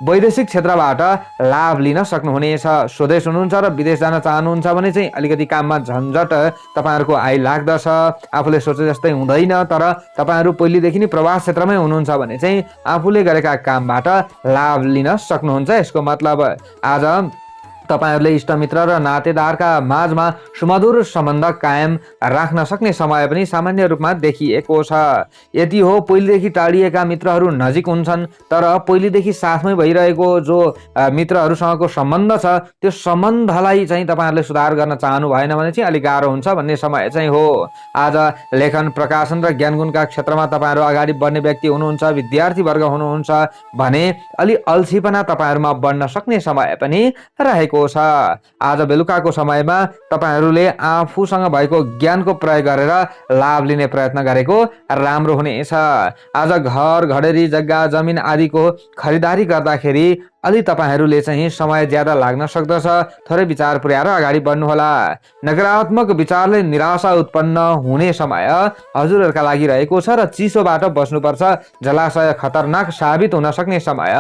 Speaker 3: वैदेशिक क्षेत्रबाट लाभ लिन सक्नुहुनेछ। स्वदेश हुनुहुन्छ र विदेश जान चाहनुहुन्छ भने चाहिँ अलिकति काममा झन्झट तपाईँहरूको आइलाग्दछ। आफूले सोचे जस्तै हुँदैन। तर तपाईँहरू पहिलेदेखि नै प्रवास क्षेत्रमै हुनुहुन्छ भने चाहिँ आफूले गरेका कामबाट लाभ लिन सक्नुहुन्छ। यसको मतलब आज तपाईहरूले इष्टमित्र र नातेदारका माझमा सुमधुर सम्बन्ध कायम राख्न सक्ने समय पनि सामान्य रूपमा देखिएको छ। यदि हो पहिलेदेखि टाढिएका मित्रहरू नजिक हुन्छन्, तर पहिलेदेखि साथमै भइरहेको जो मित्रहरूसँगको सम्बन्ध छ त्यो सम्बन्धलाई चाहिँ तपाईँहरूले सुधार गर्न चाहनु भएन भने चाहिँ अलिक गाह्रो हुन्छ भन्ने समय चाहिँ हो। आज लेखन, प्रकाशन र ज्ञानगुणका क्षेत्रमा तपाईँहरू अगाडि बढ्ने व्यक्ति हुनुहुन्छ, विद्यार्थी वर्ग हुनुहुन्छ भने अलि अल्छीपना तपाईँहरूमा बढ्न सक्ने समय पनि रहेको छ। आज बेलुकाको समयमा तपाईहरूले आफूसँग भएको ज्ञानको प्रयोग गरेर लाभ लिने प्रयत्न गरेको राम्रो हुनेछ। आज घर, घडेरी, जग्गा, जमिन आदिको खरिदारी गर्दाखेरि अलि तपाईँहरूले चाहिँ समय ज्यादा लाग्न सक्दछ। थोरै विचार पुर्याएर अगाडि बढ्नुहोला। नकारात्मक विचारले निराशा उत्पन्न हुने समय हजुरहरूका लागि रहेको छ र चिसोबाट बस्नुपर्छ। जलाशय खतरनाक साबित हुन सक्ने समय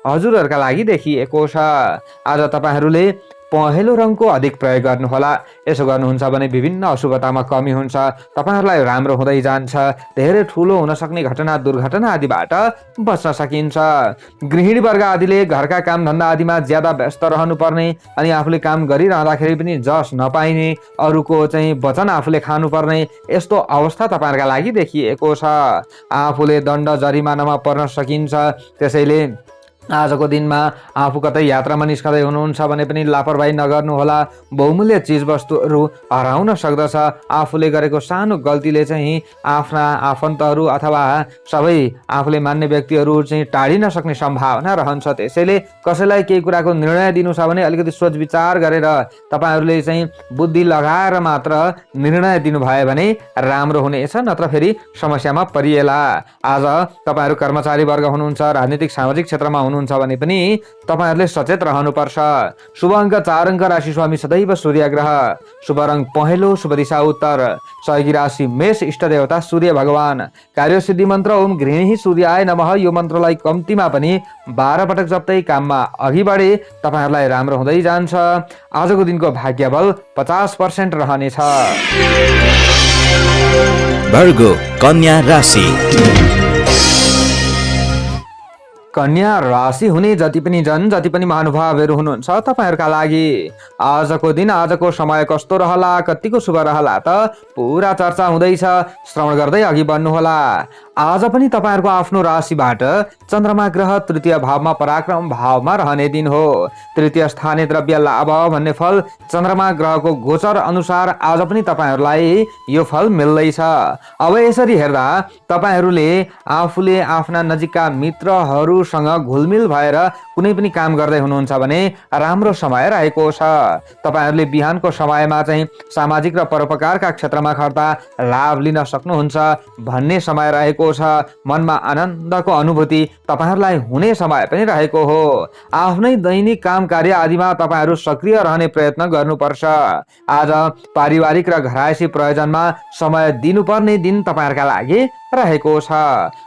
Speaker 3: हजुरहरूका लागि देखिएको छ। आज तपाईँहरूले पहेँलो रङको अधिक प्रयोग गर्नुहोला। यसो गर्नुहुन्छ भने विभिन्न अशुभतामा कमी हुन्छ, तपाईँहरूलाई राम्रो हुँदै जान्छ। धेरै ठुलो हुन सक्ने घटना, दुर्घटना आदिबाट बच्न सकिन्छ। गृहिणी वर्ग आदिले घरका काम धन्दा आदिमा ज्यादा व्यस्त रहनुपर्ने अनि आफूले काम गरिरहँदाखेरि पनि जस नपाइने, अरूको चाहिँ वचन आफूले खानुपर्ने यस्तो अवस्था तपाईँहरूका लागि देखिएको छ। आफूले दण्ड जरिमानामा पर्न सकिन्छ। त्यसैले आजको दिनमा आफू कतै यात्रामा निस्कँदै हुनुहुन्छ भने पनि लापरवाही नगर्नुहोला। बहुमूल्य चिजवस्तुहरू हराउन सक्दछ। आफूले गरेको सानो गल्तीले चाहिँ आफ्ना आफन्तहरू अथवा सबै आफूले मान्ने व्यक्तिहरू चाहिँ टाढिन सक्ने सम्भावना रहन्छ। त्यसैले कसैलाई केही कुराको निर्णय दिनु छ भने अलिकति सोच विचार गरेर तपाईँहरूले चाहिँ बुद्धि लगाएर मात्र निर्णय दिनुभयो भने राम्रो हुनेछ, नत्र फेरि समस्यामा परिएला। आज तपाईँहरू कर्मचारी वर्ग हुनुहुन्छ, राजनीतिक सामाजिक क्षेत्रमा हुनुहुन्छ भने पनि तपाईहरूले सचेत रहनुपर्छ। शुभ अङ्क 4 अङ्क, राशि स्वामी सदैव सूर्य ग्रह, शुभ रङ पहेँलो, शुभ दिशा उत्तर, सहयोगी राशि मेष, इष्ट देवता सूर्य भगवान। कार्यसिद्धि मन्त्र ओम गृहिणी सूर्याय नमः। यो मन्त्रलाई कम्तीमा पनि 12 पटक जप्दै काममा अघि बढे तपाईँहरूलाई राम्रो हुँदै जान्छ। आजको दिनको भाग्यबल 50% रहनेछ।
Speaker 2: भर्गो कन्या राशि।
Speaker 3: कन्या राशि हुने जति पनि महानुभावहरू हुनुहुन्छ तपाईहरूका लागि आजको दिन, आजको समय कस्तो रहला, कतिको शुभ रहला त पुरा चर्चा हुँदैछ। श्रवण गर्दै अघि बढ्नुहोला। आज पनि तपाईहरूको आफ्नो राशिबाट चन्द्रमा ग्रह तृतीय भावमा, पराक्रम भावमा रहने दिन हो। तृतीय स्थानीय द्रव्य लाभ भन्ने फल चन्द्रमा ग्रहको गोचर अनुसार आज पनि तपाईहरूलाई यो फल मिल्दैछ। अब यसरी हेर्दा तपाईहरूले आफूले आफ्ना नजिकका मित्रहरूसँग घुलमिल भएर कुनै पनि काम गर्दै हुनुहुन्छ भने राम्रो समय रहेको छ। तपाईहरूले बिहानको समयमा चाहिँ सामाजिक र परोपकारका क्षेत्रमा खर्दा लाभ लिन सक्नुहुन्छ भन्ने समय रहेको छ। मनमा आनन्दको अनुभूति तपाईहरूलाई हुने समय पनि रहेको हो। आफ्नै दैनिक काम कार्य आदिमा तपाईहरू सक्रिय रहने प्रयत्न गर्नुपर्छ। आज पारिवारिक र घरायसी प्रयोजनमा समय दिनुपर्ने दिन तपाईहरूका लागि रहेको छ।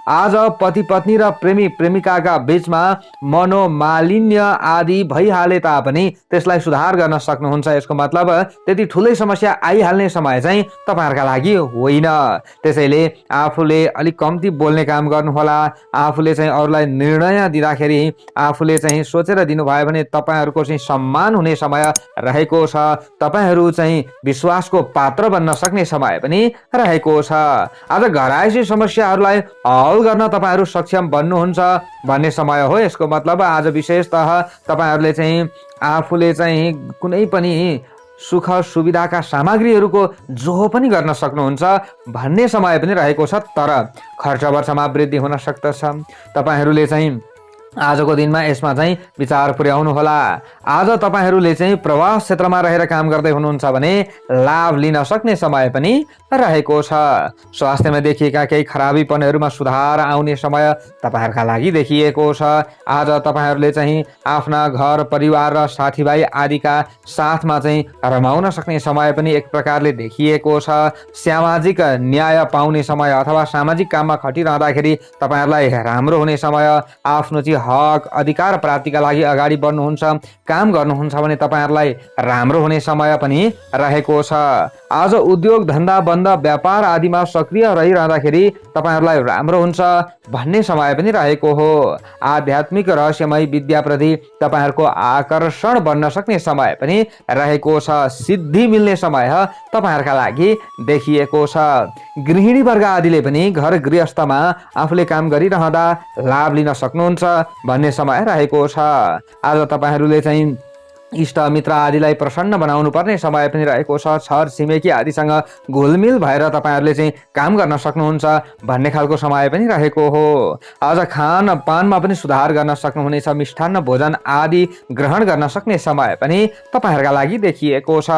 Speaker 3: आज पति पत्नी र प्रेमी प्रेमिकाका बीचमा मनोमालिन्य आदि भइहाले तापनि त्यसलाई सुधार गर्न सक्नुहुन्छ। यसको मतलब त्यति ठुलै समस्या आइहाल्ने समय चाहिँ तपाईहरूका लागि होइन। त्यसैले आफूले अलिक कम्ती बोल्ने काम गर्नुहोला। आफूले चाहिँ अरूलाई निर्णय दिँदाखेरि आफूले चाहिँ सोचेर दिनुभयो भने तपाईहरूको चाहिँ सम्मान हुने समय रहेको छ। तपाईहरू चाहिँ विश्वासको पात्र बन्न सक्ने समय पनि रहेको छ। आज घरायसी समस्याहरूलाई हल गर्न तपाईहरू सक्षम बन्नुहुन्छ भन्ने समय हो। यसको मतलब आज विशेषतः तपाईहरूले चाहिँ आफूले चाहिँ कुनै पनि सुख सुविधाका सामग्रीहरूको जोहो पनि गर्न सक्नुहुन्छ भन्ने समय पनि रहेको छ। तर खर्च वर्षमा वृद्धि हुन सक्दछ। तपाईहरूले चाहिँ आजको दिनमा यसमा चाहिँ विचार पुर्याउनु होला। आज तपाईहरूले चाहिँ प्रवास क्षेत्रमा रहेर काम गर्दै हुनुहुन्छ भने लाभ लिन सक्ने समय पनि रहेको छ। स्वास्थ्यमा देखिएका केही खराबीपनहरूमा सुधार आउने समय तपाईहरूका लागि देखिएको छ। आज तपाईहरूले चाहिँ आफ्ना घर परिवार र साथीभाइ आदिका साथमा चाहिँ रमाउन सक्ने समय पनि एक प्रकारले देखिएको छ। सामाजिक न्याय पाउने समय अथवा सामाजिक काममा खटिरहँदाखेरि तपाईहरूलाई राम्रो हुने समय। आफ्नो चाहिँ हक अधिकार प्राप्तिका लागि अगाडि बढ्नुहुन्छ, काम गर्नुहुन्छ भने तपाईहरूलाई राम्रो हुने समय पनि रहेको छ। आज उद्योग धन्दा बन्द व्यापार आदिमा सक्रिय रहिरहँदाखेरि तपाईँहरूलाई राम्रो हुन्छ भन्ने समय पनि रहेको हो। आध्यात्मिक रहस्यमय विद्याप्रति तपाईँहरूको आकर्षण बन्न सक्ने समय पनि रहेको छ। सिद्धि मिल्ने समय तपाईँहरूका लागि देखिएको छ। गृहिणी वर्ग आदिले पनि घर गृहस्थमा आफूले काम गरिरहँदा लाभ लिन सक्नुहुन्छ भन्ने समय रहेको छ। आज तपाईँहरूले चाहिँ इष्ट मित्र आदिलाई प्रसन्न बनाउनु पर्ने समय पनि रहेको छ। छर छिमेकी आदिसँग घुलमिल भएर तपाईँहरूले चाहिँ काम गर्न सक्नुहुन्छ भन्ने खालको समय पनि रहेको हो। आज खानपानमा पनि सुधार गर्न सक्नुहुनेछ। मिष्ठान्न भोजन आदि ग्रहण गर्न सक्ने समय पनि तपाईँहरूका लागि देखिएको छ।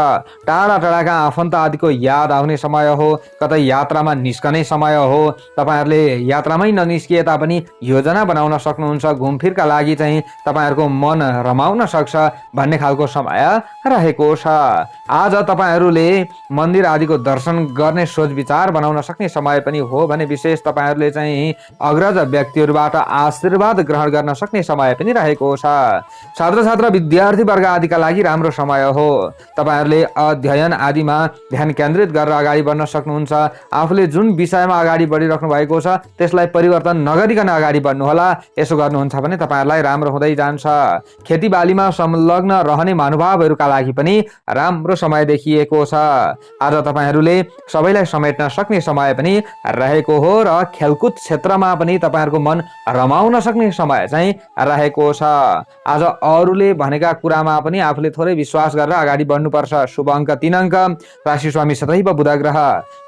Speaker 3: टाढा टाढाका आफन्त आदिको याद आउने समय हो। कतै यात्रामा निस्कने समय हो। तपाईँहरूले यात्रामै ननिस्किए तापनि योजना बनाउन सक्नुहुन्छ। घुमफिरका लागि चाहिँ तपाईँहरूको मन रमाउन सक्छ भन्ने खालको समय रहेको छ। आज तपाईँहरूले मन्दिर आदिको दर्शन गर्ने सोच विचार बनाउन सक्ने समय पनि हो भने विशेष तपाईँहरूले चाहिँ अग्रज व्यक्तिहरूबाट आशीर्वाद ग्रहण गर्न सक्ने समय पनि रहेको छ। छात्र छात्रा विद्यार्थी वर्ग आदिका लागि राम्रो समय हो। तपाईँहरूले अध्ययन आदिमा ध्यान केन्द्रित गरेर अगाडि बढ्न सक्नुहुन्छ। आफूले जुन विषयमा अगाडि बढिराख्नु भएको छ त्यसलाई परिवर्तन नगरिकन अगाडि बढ्नुहोला। यसो गर्नुहुन्छ भने तपाईँहरूलाई राम्रो हुँदै जान्छ। खेतीबालीमा संलग्न रहने महानुभावहरूका लागि पनि राम्रो समय देखिएको छ। आज तपाईँहरूले सबैलाई समेट्न सक्ने समय पनि रहेको हो र खेलकुद क्षेत्रमा पनि तपाईँहरूको मन रमाउन सक्ने समय चाहिँ रहेको छ। आज अरूले भनेका कुरामा पनि आफूले थोरै विश्वास गरेर अगाडि बढ्नुपर्छ। शुभ अङ्क 3 अङ्क। राशि स्वामी सदैव बुध ग्रह।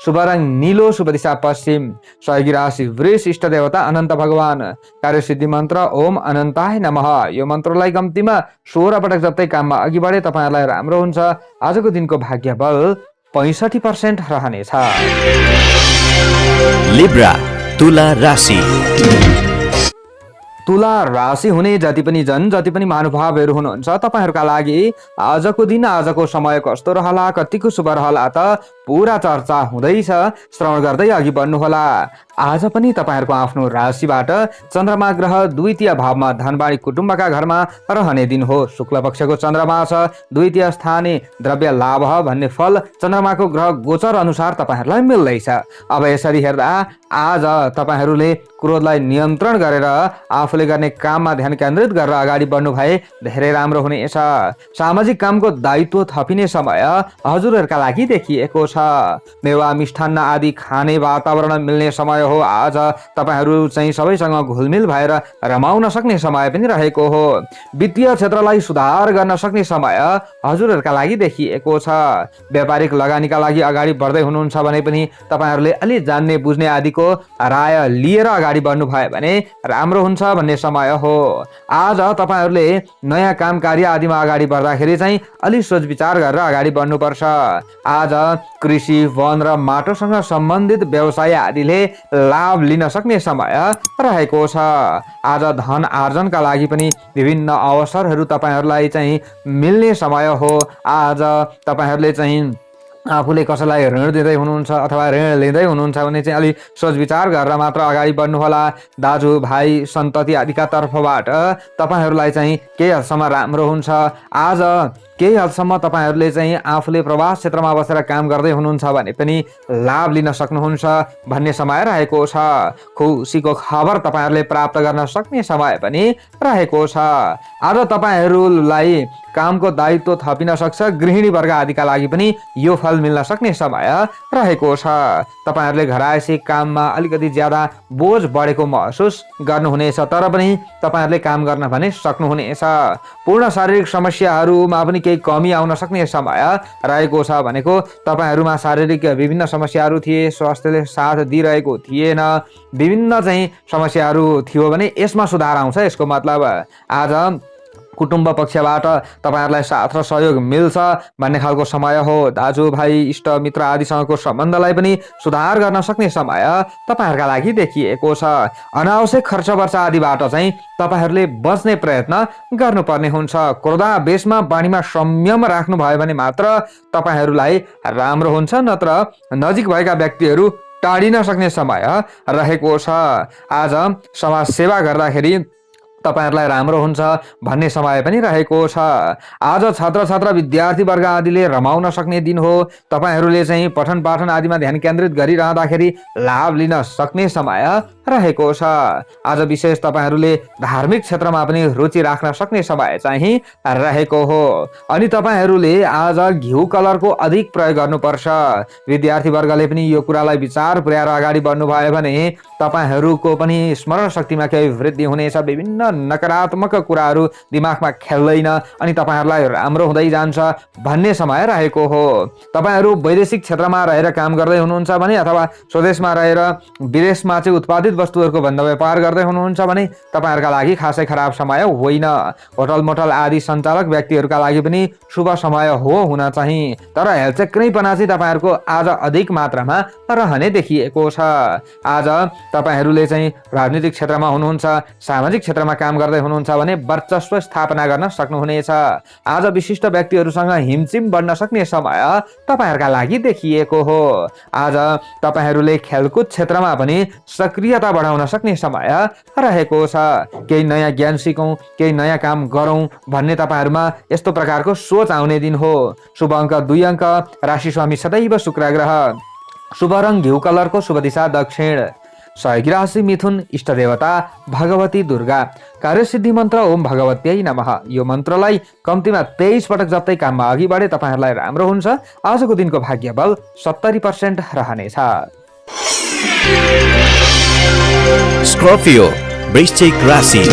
Speaker 3: शुभ रङ नीलो। शुभ दिशा पश्चिम। सहयोगी राशि वृष। इष्ट देवता अनन्त भगवान। कार्यसिद्धि मन्त्र ओम अनन्ताय नमः। यो मन्त्रलाई कम्तीमा 16 पटक जप्दै काममा अघि बढे तपाईँहरूलाई राम्रो हुन्छ। आजको दिनको भाग्य बल 65% रहनेछ।
Speaker 2: लिब्रा तुला राशि।
Speaker 3: तुला राशि हुने जति पनि जति पनि महानुभावहरू हुनुहुन्छ तपाईँहरूका लागि आजको दिन आजको समय कस्तो रहला, कतिको शुभ रहला त पुरा चर्चा हुँदैछ। श्रवण गर्दै अघि बढ्नुहोला। आज पनि तपाईँहरूको आफ्नो राशिबाट चन्द्रमा ग्रह द्वितीय भावमा धनबाडी कुटुम्बका घरमा रहने दिन हो। शुक्ल पक्षको चन्द्रमा छ। द्वितीय स्थाने द्रव्य लाभ भन्ने फल चन्द्रमाको ग्रह गोचर अनुसार तपाईँहरूलाई मिल्दैछ। अब यसरी हेर्दा आज तपाईँहरूले क्रोधलाई नियन्त्रण गरेर आफूले गर्ने काममा ध्यान केन्द्रित गरेर अगाडि बढ्नु भए धेरै राम्रो हुनेछ। सामाजिक कामको दायित्व थपिने समय हजुरहरूका लागि देखिएको छ। मेवा मिष्ठान्न आदि खाने वातावरण मिल्ने समय हो। आज तपाईहरू चाहिँ सबैसँग घुलमिल भएर रमाउन सक्ने समय पनि रहेको हो। वित्तीय क्षेत्रलाई सुधार गर्न सक्ने समय हजुरहरूका लागि देखिएको छ। व्यापारिक लगानीका लागि अगाडि बढ्दै हुनुहुन्छ भने पनि तपाईहरूले अलि जान्ने बुझ्ने आदिको राय लिएर अगाडि बढ्नु भयो भने राम्रो हुन्छ भन्ने समय हो। आज तपाईहरूले नयाँ काम कार्य आदिमा अगाडि बढ्दाखेरि चाहिँ अलि सोच विचार गरेर अगाडि बढ्नुपर्छ। आज कृषि वन र माटोसँग सम्बन्धित व्यवसाय आदिले लाभ लिन सक्ने समय रहेको छ। आज धन आर्जनका लागि पनि विभिन्न अवसरहरू तपाईहरूलाई चाहिँ मिल्ने समय हो। आज तपाईहरूले चाहिँ आफूले कसैलाई ऋण दिँदै हुनुहुन्छ अथवा ऋण लिँदै हुनुहुन्छ भने चाहिँ अलि सोच विचार गरेर मात्र अगाडि बढ्नुहोला। दाजु भाइ सन्तति आदिका तर्फबाट तपाईहरूलाई चाहिँ केही हदसम्म राम्रो हुन्छ। आज केही हदसम्म तपाईहरूले चाहिँ आफूले प्रवास क्षेत्रमा बसेर काम गर्दै हुनुहुन्छ भने पनि लाभ लिन सक्नुहुन्छ भन्ने समय रहेको छ। खुसीको खबर तपाईहरूले प्राप्त गर्न सक्ने समय पनि रहेको छ। आज तपाईहरूलाई कामको दायित्व थपिन सक्छ। गृहिणी वर्ग आदिका लागि पनि यो फल मिल्न सक्ने समय रहेको छ। तपाईहरूले घरायसी काममा अलिकति ज्यादा बोझ बढेको महसुस गर्नुहुनेछ, तर पनि तपाईहरूले काम गर्न भने सक्नुहुनेछ। पूर्ण शारीरिक समस्याहरूमा पनि केही कमी आउन सक्ने समय रहेको छ। भनेको तपाईहरूमा शारीरिक विभिन्न समस्याहरू थिए, स्वास्थ्यले साथ दिइरहेको थिएन, विभिन्न चाहिँ समस्याहरू थियो भने यसमा सुधार आउँछ। यसको मतलब आज कुटुम्ब पक्षबाट तपाईहरूलाई साथ र सहयोग मिल्छ भन्ने खालको समय हो। दाजुभाइ इष्ट मित्र आदिसँगको सम्बन्धलाई पनि सुधार गर्न सक्ने समय तपाईहरूका लागि देखिएको छ। अनावश्यक खर्च वर्च आदिबाट चाहिँ तपाईहरूले बच्ने प्रयत्न गर्नुपर्ने हुन्छ। क्रोधावेशमा बानीमा संयम राख्नुभयो भने मात्र तपाईहरूलाई राम्रो हुन्छ, नत्र नजिक भएका व्यक्तिहरू टाढिन सक्ने समय रहेको छ। आज समाज सेवा गर्दाखेरि तपाईहरुलाई राम्रो हुन्छ भन्ने समय पनि रहेको छ। आज छात्र छात्रा विद्यार्थी वर्ग आदिले रमाउन सक्ने दिन हो। तपाईहरुले चाहिँ पठन पाठन आदिमा ध्यान केन्द्रित गरिरहँदाखेरि लाभ लिन सक्ने समय रहेको छ। आज विशेष तपाईहरुले धार्मिक क्षेत्रमा पनि रुचि राख्न सक्ने समय चाहिँ रहेको हो। अनि तपाईहरुले आज घिउ कलरको अधिक प्रयोग गर्नुपर्छ। विद्यार्थी वर्गले पनि यो कुरालाई विचार पुर्याएर अगाडि बढ्नु भयो भने तपाईहरुको पनि स्मरण शक्तिमा केही वृद्धि हुनेछ। विभिन्न नकारात्मक कुराहरू दिमागमा खेल्दैन अनि तपाईहरुलाई राम्रो हुँदै जान्छ भन्ने समय रहेको हो। तपाईहरु वैदेशिक क्षेत्रमा रहेर काम गर्दै हुनुहुन्छ भने अथवा स्वदेशमा रहेर विदेशमा चाहिँ उत्पादित वस्तुहरूको भन्दा व्यापार गर्दै हुनुहुन्छ भने तपाईहरुका लागि खासै खराब समय होइन। होटल मोटल आदि सञ्चालक व्यक्तिहरूका लागि पनि शुभ समय हो हुन चाहिँ। तर हेलचक्रैपना चाहिँ तपाईहरुको आज अधिक मात्रामा रहने देखिएको छ। आज तपाईहरुले चाहिँ राजनीतिक क्षेत्रमा हुनुहुन्छ, सामाजिक क्षेत्रमा काम गर्दै हुनुहुन्छ भने वर्चस्व स्थापना गर्न सक्नुहुनेछ। आज विशिष्ट व्यक्तिहरूसँग हिमचिम बढ्न सक्ने समय तपाईहरुका लागि देखिएको हो। आज तपाईहरुले खेलकुद क्षेत्रमा पनि सक्रियता बढाउन सक्ने समय रहेको छ। केही नयाँ ज्ञान सिकौं, केही नयाँ काम गरौं भन्ने तपाईहरुमा यस्तो प्रकारको सोच आउने दिन हो। शुभ अङ्क 2 अङ्क, राशि स्वामी सदैव शुक्र ग्रह, शुभ रङ घिउ कलरको, शुभ दिशा दक्षिण, सहयोगी राशि मिथुन, इष्ट देवता भगवती दुर्गा, कार्यसिद्धि मन्त्र ओम भगवत्यै नमः। यो मन्त्रलाई कम्तीमा 23 पटक जप्दै काममा अघि बढे तपाईहरुलाई राम्रो हुन्छ। आजको दिनको भाग्य बल 70% रहनेछ।
Speaker 2: स्कर्पियो वृश्चिक राशि।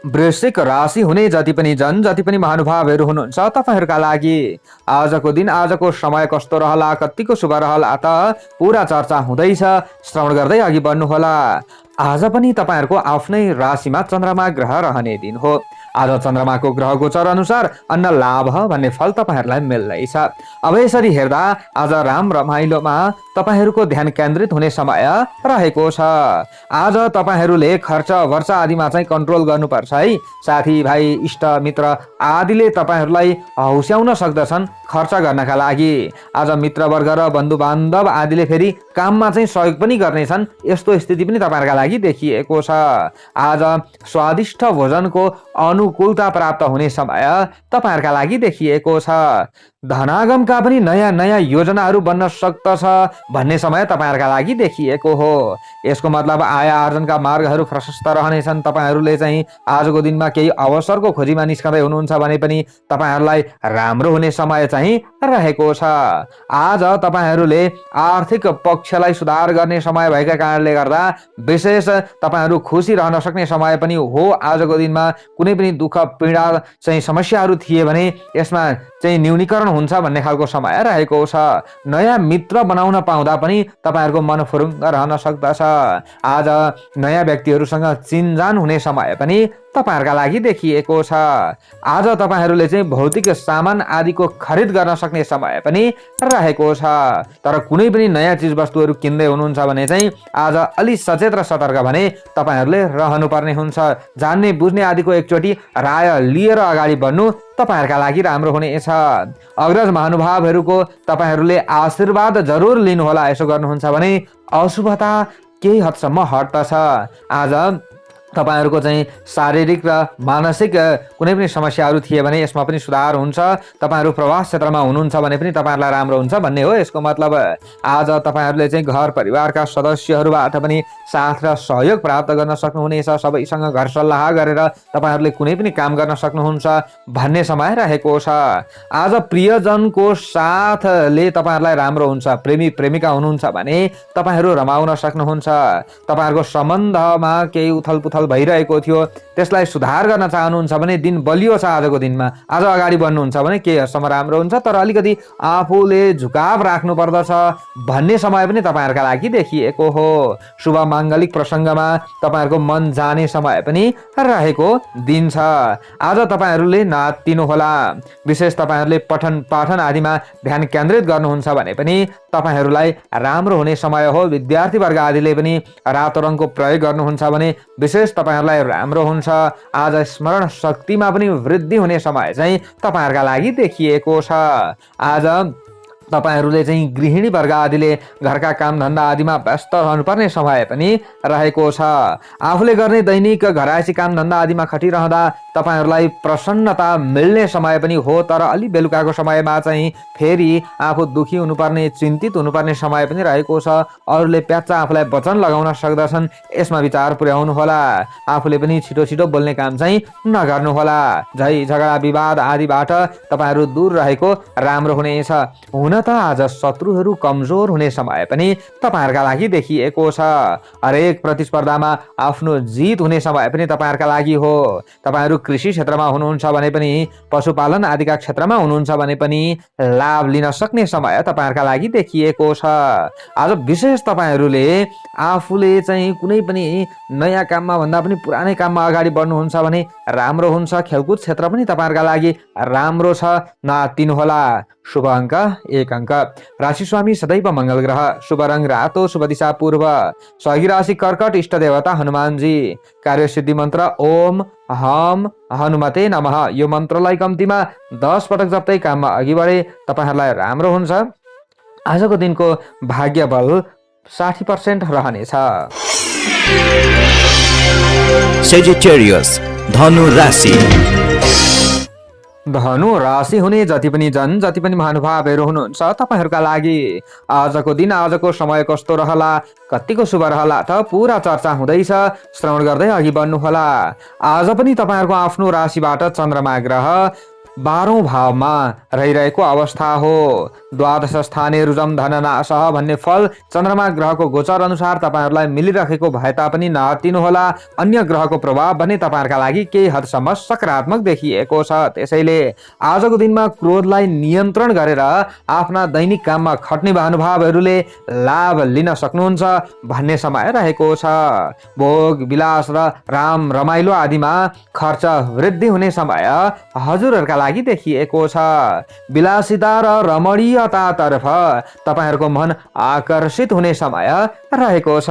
Speaker 3: वृश्चिक राशि हुने जति पनि जन, जति पनि महानुभावहरू हुनुहुन्छ तपाईहरुका लागि आजको दिन, आजको समय कस्तो रहला, कतिको शुभ रहला त पूरा चर्चा हुँदैछ। श्रवण गर्दै अघि बढ्नु होला। आज पनि तपाईहरुको आफ्नै राशिमा चन्द्रमा ग्रह रहने दिन हो। आज चन्द्रमाको ग्रह गोचर अनुसार अन्न लाभ भन्ने फल तपाईहरुलाई मिल्दैछ। अब यसरी हेर्दा आज राम रमाइलोमा तपाईहरुको ध्यान केन्द्रित हुने समय रहेको छ। आज तपाईहरुले खर्च वर्च आदिमा चाहिँ कन्ट्रोल गर्नुपर्छ है। साथी भाइ इष्ट मित्र आदिले तपाईहरुलाई हौस्याउन सक्दछन् खर्च गर्नका लागि। आज मित्रवर्ग र बन्धु बान्धव आदिले फेरि काममा चाहिँ सहयोग पनि गर्नेछन्। यस्तो स्थिति पनि तपाईहरुका लागि देखिएको छ। आज स्वादिष्ट भोजनको अनुकूलता प्राप्त हुने समय तपाईहरुका लागि देखिएको छ। धनागमका पनि नयाँ नयाँ योजनाहरू बन्न सक्दछ भन्ने समय तपाईहरुका लागि देखिएको हो। यसको मतलब आय आर्जनका मार्गहरू प्रशस्त रहनेछन्। तपाईहरुले चाहिँ आजको दिनमा केही अवसरको खोजीमा निस्कँदै हुनुहुन्छ भने पनि तपाईहरुलाई राम्रो हुने समय चाहिँ रहेको छ। आज तपाईहरुले आर्थिक पक्षलाई सुधार गर्ने समय भएका कारणले गर्दा विशेष तपाईहरु खुसी रहन सक्ने समय पनि हो। आजको दिनमा कुनै पनि दुःख पीडा चाहिँ समस्याहरू थिए भने यसमा चाहिँ न्यूनीकरण हुन्छ भन्ने खालको समय रहेको छ। नयाँ मित्र बनाउन पाउँदा पनि तपाईहरुको मन फुरुङ्ग रहन सक्दछ। आज नयाँ व्यक्तिहरूसँग चिनजान हुने समय पनि तपाईहरुका लागि देखिएको छ। आज तपाईहरुले चाहिँ भौतिक सामान आदिको खरिद गर्न सक्ने समय पनि रहेको छ। तर कुनै पनि नयाँ चीज वस्तुहरू किन्दै हुनुहुन्छ भने चाहिँ आज अलि सचेत र सतर्क भने तपाईहरुले रहनुपर्ने हुन्छ। जान्ने बुझ्ने आदिको एकचोटि राय लिएर अगाडि बढ्नु तपाईहरुका लागि राम्रो हुनेछ। अग्रज महानुभावहरूको तपाईहरुले आशीर्वाद जरुर लिनुहोला। यसो गर्नुहुन्छ भने अशुभता केही हदसम्म हट्दछ। आज तपाईहरुको चाहिँ शारीरिक र मानसिक कुनै पनि समस्याहरू थिए भने यसमा पनि सुधार हुन्छ। तपाईहरु प्रवास क्षेत्रमा हुनुहुन्छ भने पनि तपाईहरुलाई राम्रो हुन्छ भन्ने हो यसको मतलब। आज तपाईहरुले चाहिँ घर परिवारका सदस्यहरूबाट पनि साथ र सहयोग प्राप्त गर्न सक्नुहुनेछ। सबैसँग घर सल्लाह गरेर तपाईहरुले कुनै पनि काम गर्न सक्नुहुन्छ भन्ने समय रहेको छ। आज प्रियजनको साथले तपाईहरुलाई राम्रो हुन्छ। प्रेमी प्रेमिका हुनुहुन्छ भने तपाईहरु रमाउन सक्नुहुन्छ। तपाईहरुको सम्बन्धमा केही उथलपुथल भइरहेको थियो त्यसलाई सुधार गर्न चाहनुहुन्छ भने दिन बलियो छ। आजको दिनमा आज अगाडि बढ्नुहुन्छ भने के हदसम्म राम्रो हुन्छ। तर अलिकति आफूले झुकाव राख्नु पर्दछ भन्ने समय पनि तपाईहरुका लागि देखिएको हो। शुभ माङ्गलिक प्रसङ्गमा तपाईहरुको मन जाने समय पनि रहेको दिन छ। आज तपाईहरुले नातिनु होला। विशेष तपाईहरुले पठन पाठन आदिमा ध्यान केन्द्रित गर्नुहुन्छ भने पनि तपाईहरुलाई राम्रो हुने समय हो। विद्यार्थी वर्ग आदिले पनि रातो रङको प्रयोग गर्नुहुन्छ भने विशेष तपाईहरुलाई राम्रो हुन्छ। आज स्मरण शक्तिमा पनि वृद्धि हुने समय चाहिँ तपाईहरुका लागि देखिएको छ। आज तपाईहरूले चाहिँ गृहिणी वर्ग आदिले घरका कामधन्दा आदिमा व्यस्त रहनुपर्ने समय पनि रहेको छ। आफूले गर्ने दैनिक घरायसी कामधन्दा आदिमा खटिरहँदा तपाईँहरूलाई प्रसन्नता मिल्ने समय पनि हो, तर अलि बेलुकाको समयमा चाहिँ फेरि आफू दुखी हुनुपर्ने, चिन्तित हुनुपर्ने समय पनि रहेको छ। अरूले प्याच्चा आफूलाई वचन लगाउन सक्दछन्, यसमा विचार पुर्याउनुहोला। आफूले पनि छिटो छिटो बोल्ने काम चाहिँ नगर्नुहोला। झै झगडा विवाद आदिबाट तपाईँहरू दूर रहेको राम्रो हुनेछ। हुन त आज शत्रुहरू कमजोर हुने समय पनि तपाईँहरूका लागि देखिएको छ। हरेक प्रतिस्पर्धामा आफ्नो जित हुने समय पनि तपाईँहरूका लागि हो। तपाईँहरू कृषि क्षेत्रमा हुनुहुन्छ भने पनि, पशुपालन आदिका क्षेत्रमा हुनुहुन्छ भने पनि लाभ लिन सक्ने समय तपाईँहरूका लागि देखिएको छ। आज विशेष तपाईँहरूले आफूले चाहिँ कुनै पनि नयाँ काममा भन्दा पनि पुरानै काममा अगाडि बढ्नुहुन्छ भने राम्रो हुन्छ। खेलकुद क्षेत्र पनि तपाईँहरूका लागि राम्रो छ, नआत्तिनुहोला। शुभ अङ्क 1 अङ्क। राशि स्वामी सदैव मङ्गल ग्रह, शुभ रङ रातो, शुभ दिशा पूर्व, सहयोगी राशि कर्कट, इष्ट देवता हनुमानजी, कार्यसिद्धि मन्त्र ओम हम हनुमते नमः। यो मन्त्रलाई कम्तीमा 10 पटक जप्दै काममा अघि बढे तपाईँहरूलाई राम्रो हुन्छ। आजको दिनको भाग्य बल 60% रहनेछ।
Speaker 2: Sagittarius, धनु राशि।
Speaker 3: धनु राशि हुने जति पनि जन, जति पनि महानुभावहरू हुनुहुन्छ, तपाईँहरूका लागि आजको दिन, आजको समय कस्तो रहला, कतिको शुभ रहला त पुरा चर्चा हुँदैछ। श्रवण गर्दै अघि बढ्नुहोला। आज पनि तपाईँहरूको आफ्नो राशिबाट चन्द्रमा ग्रह 12औं भावमा रहिरहेको अवस्था हो। द्वादश स्थाने रुजम धननाशः भन्ने फल चन्द्रमा ग्रहको गोचर अनुसार तपाईँहरूलाई मिलिरहेको भए तापनि नहत्तिनुहोला। अन्य ग्रहको प्रभाव भने तपाईँहरूका लागि केही हदसम्म सकारात्मक देखिएको छ। त्यसैले आजको दिनमा क्रोधलाई नियन्त्रण गरेर आफ्ना दैनिक काममा खट्ने महानुभावहरूले लाभ लिन सक्नुहुन्छ भन्ने समय रहेको छ। भोग विलास र राम रमाइलो आदिमा खर्च वृद्धि हुने समय हजुरहरूका लागि देखिएको छ। विलासिता र रमणीयतातर्फ तपाईहरूको मन आकर्षित हुने समय रहेको छ।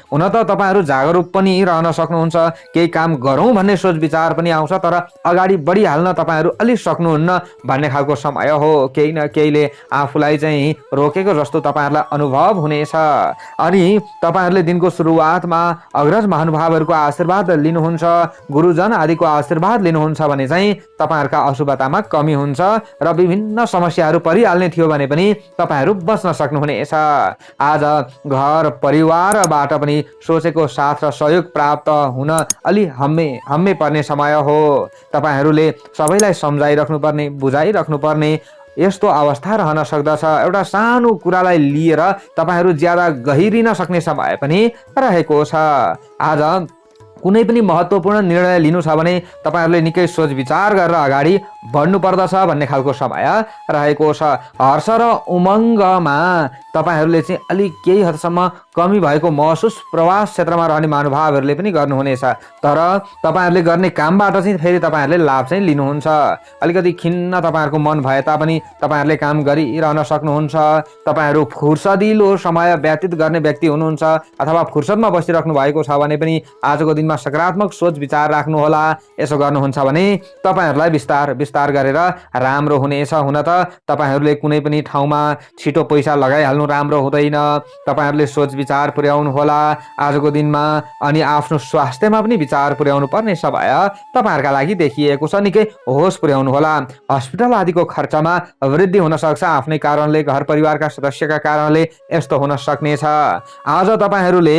Speaker 3: हुन त तपाईहरू जागरुक पनि रहन सक्नुहुन्छ, केही काम गरौँ भन्ने सोच विचार पनि आउँछ, तर अगाडि बढिहाल्न तपाईहरू अलि सक्नुहुन्न भन्ने खालको समय हो। केही न केहीले आफूलाई चाहिँ रोकेको जस्तो तपाईहरूलाई अनुभव हुनेछ। अनि तपाईहरूले दिनको सुरुवातमा अग्रज महानुभावहरूको आशीर्वाद लिनुहुन्छ, गुरुजन आदिको आशीर्वाद लिनुहुन्छ भने चाहिँ तपाईहरूका अशुभतामा कमी हुन्छ र विभिन्न समस्याहरू परिहाल्ने थियो भने पनि तपाईहरू बच्न सक्नुहुनेछ। आज घर परिवारबाट पनि सोचेको साथ र सहयोग प्राप्त हुन अलि हम्मे पर्ने समय हो। तपाईहरूले सबैलाई सम्झाइराख्नु पर्ने, बुझाइराख्नु पर्ने यस्तो अवस्था रहन सक्दछ। एउटा सानो कुरालाई लिएर तपाईहरू ज्यादा गहिरिन सक्ने समय पनि रहेको छ। आज कुनै पनि महत्त्वपूर्ण निर्णय लिनु छ भने तपाईहरूले निकै सोच विचार गरेर अगाडि बढ्नु पर्दछ भन्ने खालको समय रहेको छ। हर्ष र उमङ्गमा तपाईहरूले चाहिँ अलिक केही हदसम्म कमी भएको महसुस प्रवास क्षेत्रमा रहने महानुभावहरूले पनि गर्नुहुनेछ। तर तपाईहरूले गर्ने कामबाट चाहिँ फेरि तपाईँहरूले लाभ चाहिँ लिनुहुन्छ। अलिकति खिन्न तपाईँहरूको मन भए तापनि तपाईँहरूले काम गरिरहन सक्नुहुन्छ। तपाईँहरू फुर्सदिलो समय व्यतीत गर्ने व्यक्ति हुनुहुन्छ अथवा फुर्सदमा बसिराख्नु भएको छ भने पनि आजको दिनमा सकारात्मक सोच विचार राख्नुहोला। यसो गर्नुहुन्छ भने तपाईहरूलाई विस्तार गरेर राम्रो हुनेछ। हुन त तपाईहरूले कुनै पनि ठाउँमा छिटो पैसा लगाइहाल्नु राम्रो हुँदैन। तपाईहरूले सोच विचार पुर्याउनु होला आजको दिनमा। अनि आफ्नो स्वास्थ्यमा पनि विचार पुर्याउनु पर्ने समय तपाईहरूका लागि देखिएको छ। निकै होस पुर्याउनु होला। हस्पिटल आदिको खर्चमा वृद्धि हुन सक्छ। आफ्नै कारणले, घर परिवारका सदस्यका कारणले यस्तो हुन सक्नेछ। आज तपाईहरूले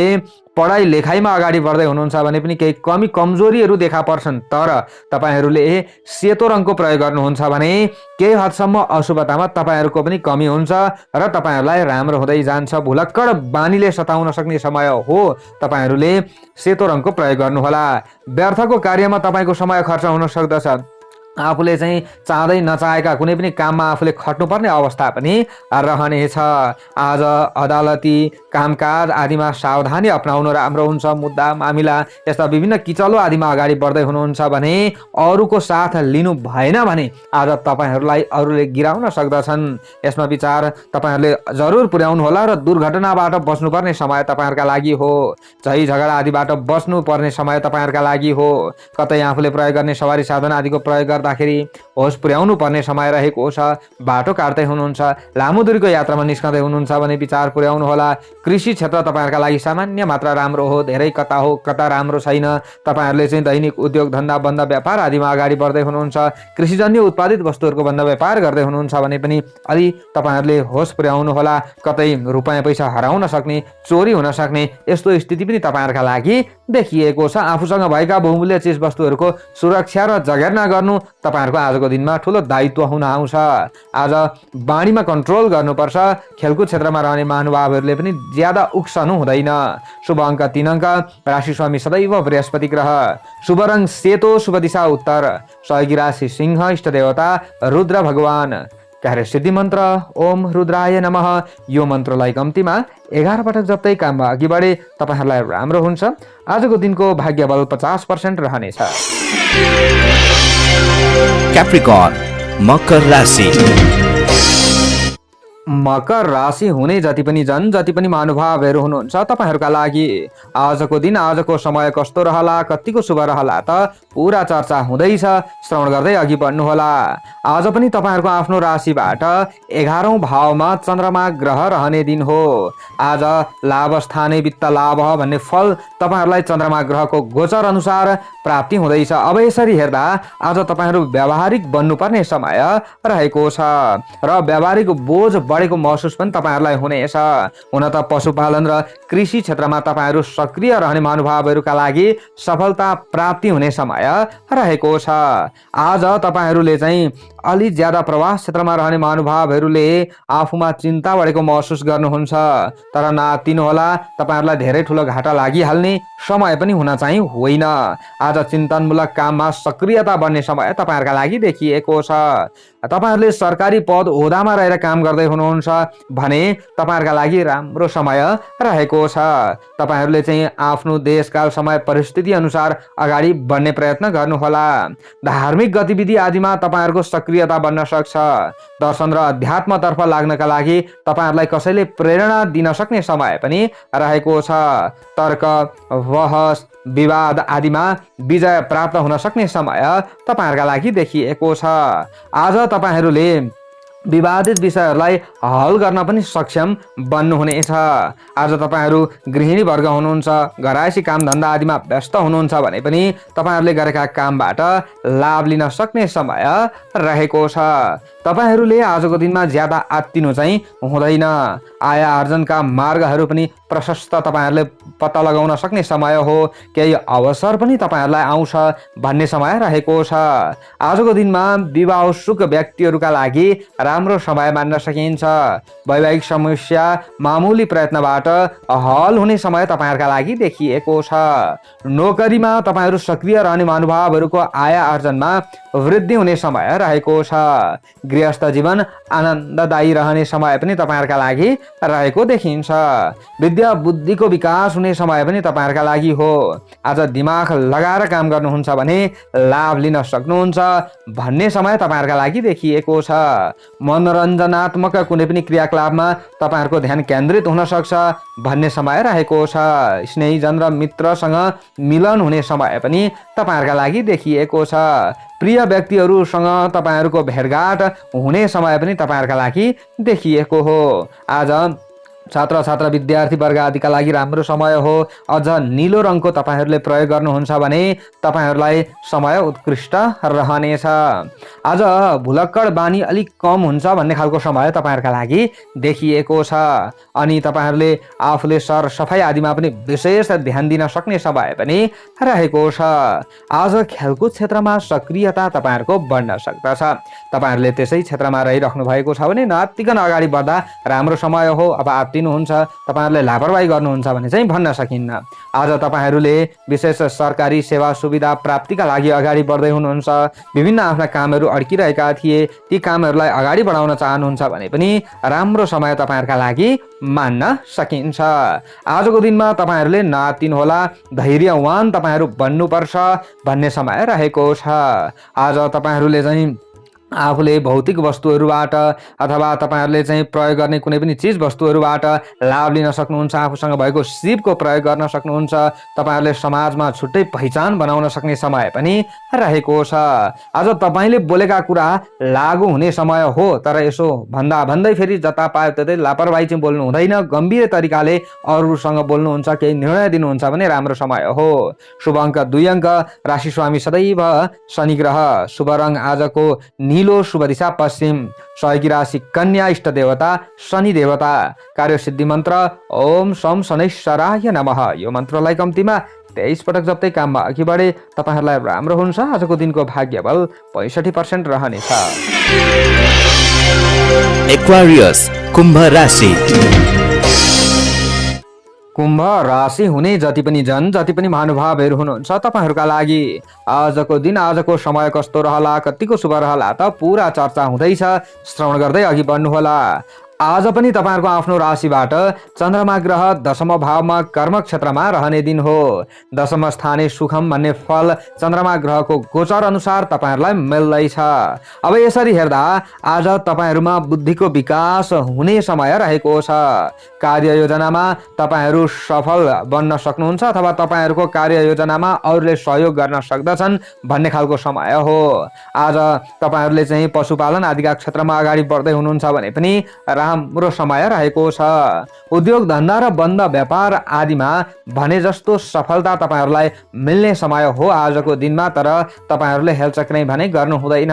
Speaker 3: पढाइ लेखाइमा अगाडि बढ्दै हुनुहुन्छ भने पनि केही कमी कमजोरीहरू देखा पर्छन्, तर तपाईहरूले सेतो रङको प्रयोग गर्नुहुन्छ भने केही हदसम्म अशुभतामा तपाईँहरूको पनि कमी हुन्छ र तपाईँहरूलाई राम्रो हुँदै जान्छ। भुलक्कड बानीले सताउन सक्ने समय हो। तपाईँहरूले सेतो रङको प्रयोग गर्नुहोला। व्यर्थको कार्यमा तपाईँको समय खर्च हुन सक्दछ। आफूले चाहिँ चाहँदै नचाहेका कुनै पनि काममा आफूले खट्नुपर्ने अवस्था पनि रहनेछ। आज अदालती कामकाज आदिमा सावधानी अपनाउनु राम्रो हुन्छ। मुद्दा मामिला यस्ता विभिन्न किचलो आदिमा अगाडि बढ्दै हुनुहुन्छ भने अरूको साथ लिनु भएन भने आज तपाईँहरूलाई अरूले गिराउन सक्दछन्। यसमा विचार तपाईँहरूले जरुर पुर्याउनु होला र दुर्घटनाबाट बच्नुपर्ने समय तपाईँहरूका लागि हो। झै झगडा आदिबाट बच्नु पर्ने समय तपाईँहरूका लागि हो। कतै आफूले प्रयोग गर्ने सवारी साधन आदिको प्रयोग गर्दाखेरि होस पुर्याउनु पर्ने समय रहेको छ। बाटो काट्दै हुनुहुन्छ, लामो दूरीको यात्रामा निस्कँदै हुनुहुन्छ भने विचार पुर्याउनु होला। कृषि क्षेत्र तपाईँहरूका लागि सामान्य मात्रा राम्रो हो, धेरै कता हो कता राम्रो छैन। तपाईँहरूले चाहिँ दैनिक उद्योग धन्दा बन्द व्यापार आदिमा अगाडि बढ्दै हुनुहुन्छ, कृषिजन्य उत्पादित वस्तुहरूको बन्द व्यापार गर्दै हुनुहुन्छ भने पनि अलि तपाईँहरूले होस पुर्याउनु होला। कतै रुपियाँ पैसा हराउन सक्ने, चोरी हुन सक्ने यस्तो स्थिति पनि तपाईँहरूका लागि देखिएको छ। आफूसँग भएका बहुमूल्य चिज वस्तुहरूको सुरक्षा र जगेर्ना गर्नु तपाईँहरूको आजको दिनमा ठुलो दायित्व हुन आउँछ। आज बाणीमा कन्ट्रोल गर्नुपर्छ। खेलकुद क्षेत्रमा रहने महानुभावहरूले पनि ज्यादा उक्सनु हुँदैन। शुभ अङ्क 3 अङ्क, राशि स्वामी सदैव बृहस्पति ग्रह, शुभ रङ सेतो, शुभ दिशा उत्तर, सहयोगी राशि सिंह, इष्ट देवता रुद्र भगवान, कार्य सिद्धि मन्त्र ओम रुद्राय नमः। यो मन्त्रलाई कम्तीमा 11 पटक जप्दै काममा अघि बढे तपाईँहरूलाई राम्रो हुन्छ। आजको दिनको भाग्य बल 50% रहनेछ।
Speaker 2: Capricorn, मकर राशि।
Speaker 3: मकर राशि हुने जति पनि महानुभावहरू हुनुहुन्छ तपाईँहरूका लागि आजको दिन, आजको समय कस्तो रहला, कतिको शुभ रहला त पुरा चर्चा हुँदैछ। श्रवण गर्दै अघि बढ्नुहोला। आज पनि तपाईँहरूको आफ्नो राशिबाट 11औं भावमा चन्द्रमा ग्रह रहने दिन हो। आज लाभ स्थाने वित्त लाभ भन्ने फल तपाईँहरूलाई चन्द्रमा ग्रहको गोचर अनुसार प्राप्ति हुँदैछ। अब यसरी हेर्दा आज तपाईँहरू व्यावहारिक बन्नुपर्ने समय रहेको छ र व्यावहारिक बोझ बढेको महसुस पनि तपाईँहरूलाई हुनेछ। हुन त पशुपालन र कृषि क्षेत्रमा तपाईँहरू सक्रिय रहने महानुभावहरूका लागि सफलता प्राप्ति हुने समय रहेको छ। आज तपाईँहरूले चाहिँ अलि ज्यादा प्रवास क्षेत्रमा रहने महानुभावहरूले आफूमा चिन्ता बढेको महसुस गर्नुहुन्छ। तर नआत्तिनुहोला, तपाईँहरूलाई धेरै ठुलो घाटा लागिहाल्ने समय पनि हुन चाहिँ होइन। आज चिन्तनमूलक काममा सक्रियता बढ्ने समय तपाईँहरूका लागि देखिएको छ। तपाईँहरूले सरकारी पद ओहदामा रहेर काम गर्दै हुनुहुन्छ भने तपाईँहरूका लागि राम्रो समय रहेको छ। तपाईँहरूले चाहिँ आफ्नो देशकाल समय परिस्थिति अनुसार अगाडि बढ्ने प्रयत्न गर्नुहोला। धार्मिक गतिविधि आदिमा तपाईँहरूको सक्रियता बन्न सक्छ। दर्शन र अध्यात्मतर्फ लाग्नका लागि तपाईँहरूलाई कसैले प्रेरणा दिन सक्ने समय पनि रहेको छ। तर्क, बहस, विवाद आदिमा विजय प्राप्त हुन सक्ने समय तपाईँहरूका लागि देखिएको छ। आज तपाईँहरूले विवादित विषयहरूलाई हल गर्न पनि सक्षम बन्नुहुनेछ। आज तपाईँहरू गृहिणी वर्ग हुनुहुन्छ, घरायसी काम धन्दा आदिमा व्यस्त हुनुहुन्छ भने पनि तपाईँहरूले गरेका कामबाट लाभ लिन सक्ने समय रहेको छ। तपाईँहरूले आजको दिनमा ज्यादा आत्तिनु चाहिँ हुँदैन। आय आर्जनका मार्गहरू पनि प्रशस्त तपाईँहरूले पत्ता लगाउन सक्ने समय हो। केही अवसर पनि तपाईँहरूलाई आउँछ भन्ने समय रहेको छ। आजको दिनमा विवाहोत्सुक व्यक्तिहरूका लागि राम्रो समय मान्न सकिन्छ। वैवाहिक समस्या मामुली प्रयत्नबाट हल हुने समय तपाईँहरूका लागि देखिएको छ। नोकरीमा तपाईँहरू सक्रिय रहने महानुभावहरूको आय आर्जनमा वृद्धि हुने समय रहेको छ। गृहस्थ जीवन आनन्ददायी रहने समय पनि तपाईँहरूका लागि रहेको देखिन्छ। विद्या बुद्धिको विकास हुने समय पनि तपाईँहरूका लागि हो। आज दिमाग लगाएर काम गर्नुहुन्छ भने लाभ लिन सक्नुहुन्छ भन्ने समय तपाईँहरूका लागि देखिएको छ। मनोरञ्जनात्मक कुनै पनि क्रियाकलापमा तपाईँहरूको ध्यान केन्द्रित हुन सक्छ भन्ने समय रहेको छ। स्नेहीजन र मित्रसँग मिलन हुने समय पनि तपाईँहरूका लागि देखिएको छ। प्रिय व्यक्तिहरूसँग तपाईँहरूको भेटघाट हुने समय पनि तपाईँहरूका लागि देखिएको हो। आज छात्र छात्रा विद्यार्थी वर्ग आदिका लागि राम्रो समय हो। अझ नीलो रङको तपाईँहरूले प्रयोग गर्नुहुन्छ भने तपाईँहरूलाई समय उत्कृष्ट रहनेछ। आज भुलक्कड बानी अलिक कम हुन्छ भन्ने खालको समय तपाईँहरूका लागि देखिएको छ। अनि तपाईँहरूले आफूले सरसफाइ आदिमा पनि विशेष ध्यान दिन सक्ने समय पनि रहेको छ। आज खेलकुद क्षेत्रमा सक्रियता तपाईँहरूको बढ्न सक्दछ। तपाईँहरूले त्यसै क्षेत्रमा रहिराख्नु भएको छ भने नआत्तिकन अगाडि बढ्दा राम्रो समय हो। अब आत्तिनुहुन्छ, तपाईँहरूले लापरवाही गर्नुहुन्छ भने चाहिँ भन्न सकिन्न। आज तपाईँहरूले विशेष सरकारी सेवा सुविधा प्राप्तिका लागि अगाडि बढ्दै हुनुहुन्छ। विभिन्न आफ्ना कामहरू अड्किरहेका थिए, ती कामहरूलाई अगाडि बढाउन चाहनुहुन्छ भने पनि राम्रो समय तपाईँहरूका लागि मान्न सकिन्छ। आजको दिनमा तपाईँहरूले नआत्तिनुहोला, धैर्यवान तपाईँहरू बन्नुपर्छ भन्ने समय रहेको छ। आज तपाईँहरूले चाहिँ आफूले भौतिक वस्तुहरूबाट अथवा तपाईँहरूले चाहिँ प्रयोग गर्ने कुनै पनि चिज वस्तुहरूबाट लाभ लिन सक्नुहुन्छ। आफूसँग भएको सिपको प्रयोग गर्न सक्नुहुन्छ। तपाईँहरूले समाजमा छुट्टै पहिचान बनाउन सक्ने समय पनि रहेको छ। आज तपाईँले बोलेका कुरा लागू हुने समय हो, तर यसो भन्दै फेरि जता पायो त्यतै लापरवाही चाहिँ बोल्नु हुँदैन। गम्भीर तरिकाले अरूसँग बोल्नुहुन्छ, केही निर्णय दिनुहुन्छ भने राम्रो समय हो। शुभ अङ्क 2 अङ्क, राशि स्वामी सदैव शनि ग्रह, शुभ रङ आजको नीलो, शुभ दिशा पश्चिम, सहयोगी राशि कन्या, इष्ट देवता शनि देवता, कार्य सिद्धि मन्त्र ओम सम शनैश्वराय नमः। यो मन्त्रलाई कम्तीमा 23 पटक जप्दै काममा अघि बढे तपाईँहरूलाई राम्रो हुन्छ। आजको दिनको भाग्य बल 65% रहनेछ।
Speaker 2: एक्वारियस कुम्भ राशि।
Speaker 3: कुम्भ राशि हुने जति पनि जति पनि महानुभावहरू हुनुहुन्छ, तपाईँहरूका लागि आजको दिन, आजको समय कस्तो रहला, कतिको शुभ रहला त पुरा चर्चा हुँदैछ। श्रवण गर्दै अघि बढ्नुहोला। आज पनि तपाईँहरूको आफ्नो राशिबाट चन्द्रमा ग्रह दशम भावमा कर्म क्षेत्रमा रहने दिन हो। दशम स्थाने सुखम भन्ने फल चन्द्रमा ग्रहको गोचर अनुसार तपाईँहरूलाई मिल्दैछ। अब यसरी हेर्दा आज तपाईँहरूमा बुद्धिको विकास हुने समय रहेको छ। कार्य योजनामा तपाईँहरू सफल बन्न सक्नुहुन्छ अथवा तपाईँहरूको कार्य योजनामा अरूले सहयोग गर्न सक्दछन् भन्ने खालको समय हो। आज तपाईँहरूले चाहिँ पशुपालन आदिका क्षेत्रमा अगाडि बढ्दै हुनुहुन्छ भने पनि राम्रो समय रहेको छ। उद्योग धन्दा र बन्द व्यापार आदिमा भने जस्तो सफलता तपाईँहरूलाई मिल्ने समय हो आजको दिनमा। तर तपाईँहरूले हेलचक्रै भने गर्नु हुँदैन।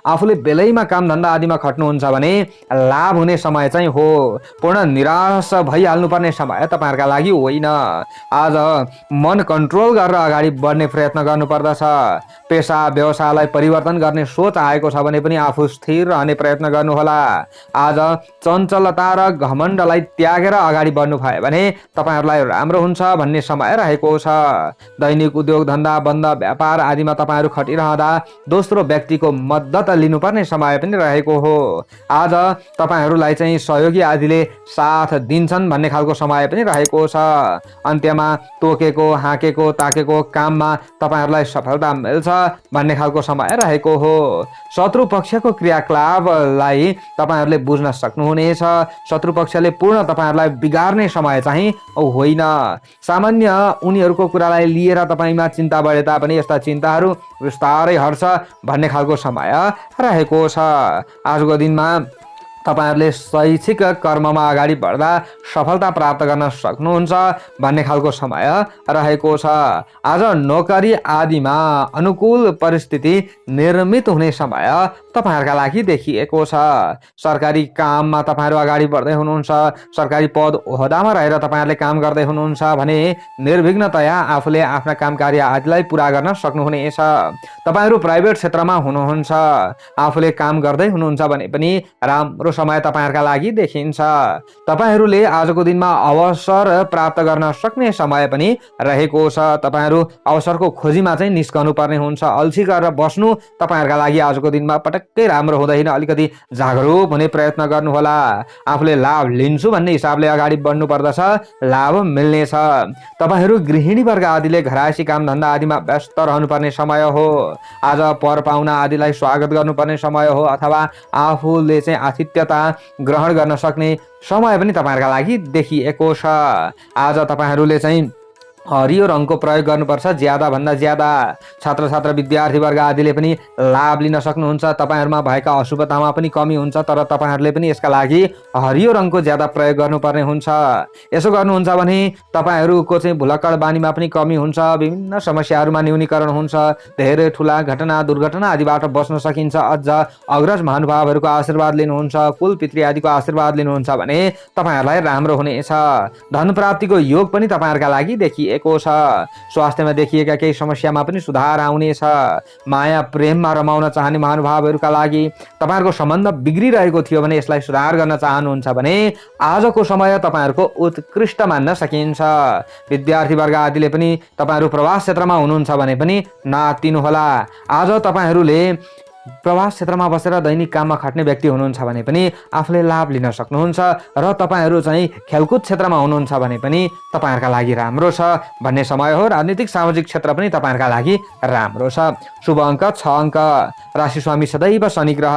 Speaker 3: आफूले बेलैमा काम धन्दा आदिमा खट्नुहुन्छ भने लाभ हुने समय चाहिँ हो। पूर्ण निराश भइहाल्नुपर्ने समय तपाईँहरूका लागि होइन। आज मन कन्ट्रोल गरेर अगाडि बढ्ने प्रयत्न गर्नुपर्दछ। पेसा व्यवसायलाई परिवर्तन गर्ने सोच आएको छ भने पनि आफू स्थिर रहने प्रयत्न गर्नुहोला। आज चञ्चलता र घमण्डलाई त्यागेर अगाडि बढ्नु भयो भने तपाईँहरूलाई राम्रो हुन्छ भन्ने समय रहेको छ। दैनिक उद्योग धन्दा बन्द व्यापार आदिमा तपाईँहरू खटिरहँदा दोस्रो व्यक्तिको मद्दत लिनुपर्ने समय पनि रहेको हो। आज तपाईँहरूलाई चाहिँ सहयोगी आदिले साथ दिन्छन् भन्ने खालको समय पनि रहेको छ। अन्त्यमा तोकेको हाँकेको ताकेको काममा तपाईँहरूलाई सफलता मिल्छ भन्ने खालको समय रहेको हो। शत्रु पक्षको क्रियाकलापलाई तपाईँहरूले बुझ्न सक्नुहुनेछ। शत्रु पक्षले पूर्ण तपाईँहरूलाई बिगार्ने समय चाहिँ होइन। सामान्य उनीहरूको कुरालाई लिएर तपाईँमा चिन्ता बढे तापनि यस्ता चिन्ताहरू बिस्तारै हट्छ भन्ने खालको समय रहेको छ। आजको दिनमा तपाईँहरूले शैक्षिक कर्ममा अगाडि बढ्दा सफलता प्राप्त गर्न सक्नुहुन्छ भन्ने खालको समय रहेको छ। आज नोकरी आदिमा अनुकूल परिस्थिति निर्मित हुने समय तपाईँहरूका लागि देखिएको छ। सरकारी काममा तपाईँहरू अगाडि बढ्दै हुनुहुन्छ। सरकारी पद ओहदामा रहेर तपाईँहरूले काम गर्दै हुनुहुन्छ भने निर्विघ्नतया आफूले आफ्ना काम कार्य आदिलाई पुरा गर्न सक्नुहुनेछ। तपाईँहरू प्राइभेट क्षेत्रमा हुनुहुन्छ, आफूले काम गर्दै हुनुहुन्छ भने पनि राम्रो समय तपाईँहरूका लागि देखिन्छ। तपाईँहरूले आजको दिनमा अवसर प्राप्त गर्न सक्ने समय पनि रहेको छ। तपाईँहरू अवसरको खोजीमा चाहिँ निस्कनु पर्ने हुन्छ। अल्छी गरेर बस्नु तपाईँहरूका लागि आजको दिनमा पटक्कै राम्रो हुँदैन। अलिकति जागरुक हुने प्रयत्न गर्नुहोला। आफूले लाभ लिन्छु भन्ने हिसाबले अगाडि बढ्नु पर्दछ, लाभ मिल्नेछ। तपाईँहरू गृहिणी वर्ग आदिले घरायसी काम धन्दा आदिमा व्यस्त रहनुपर्ने समय हो। आज पर पाहुना आदिलाई स्वागत गर्नुपर्ने समय हो अथवा आफूले चाहिँ आतिथ्यता ग्रहण गर्न सक्ने समय पनि तपाईँहरूका लागि देखिएको छ। आज तपाईँहरूले चाहिँ हरियो रङको प्रयोग गर्नुपर्छ ज्यादा भन्दा ज्यादा। छात्र छात्र विद्यार्थी वर्ग आदिले पनि लाभ लिन सक्नुहुन्छ। तपाईँहरूमा भएका अशुभतामा पनि कमी हुन्छ, तर तपाईँहरूले पनि यसका लागि हरियो रङको ज्यादा प्रयोग गर्नुपर्ने हुन्छ। यसो गर्नुहुन्छ भने तपाईँहरूको चाहिँ भुलक्कड बानीमा पनि कमी हुन्छ। विभिन्न समस्याहरूमा न्यूनीकरण हुन्छ। धेरै ठुला घटना दुर्घटना आदिबाट बस्न सकिन्छ। अझ अग्रज महानुभावहरूको आशीर्वाद लिनुहुन्छ, कुल पितृ आदिको आशीर्वाद लिनुहुन्छ भने तपाईँहरूलाई राम्रो हुनेछ। धन प्राप्तिको योग पनि तपाईँहरूका लागि देखिए छ। स्वास्थ्यमा देखिएका केही समस्यामा पनि सुधार आउनेछ। माया प्रेममा रमाउन चाहने महानुभावहरूका लागि तपाईँहरूको सम्बन्ध बिग्रिरहेको थियो भने यसलाई सुधार गर्न चाहनुहुन्छ भने आजको समय तपाईँहरूको उत्कृष्ट मान्न सकिन्छ। विद्यार्थी वर्ग आदिले पनि तपाईँहरू प्रवास क्षेत्रमा हुनुहुन्छ भने पनि नआत्तिनुहोला। आज तपाईँहरूले प्रवास क्षेत्रमा बसेर दैनिक काममा खट्ने व्यक्ति हुनुहुन्छ भने पनि आफूले लाभ लिन सक्नुहुन्छ र तपाईहरू चाहिँ खेलकुद क्षेत्रमा हुनुहुन्छ भने पनि तपाईहरुका लागि राम्रो छ भन्ने समय हो। राजनीतिक सामाजिक क्षेत्र पनि तपाईहरुका लागि राम्रो छ। शुभ अङ्क 6 अङ्क। राशि स्वामी सदैव शनि ग्रह।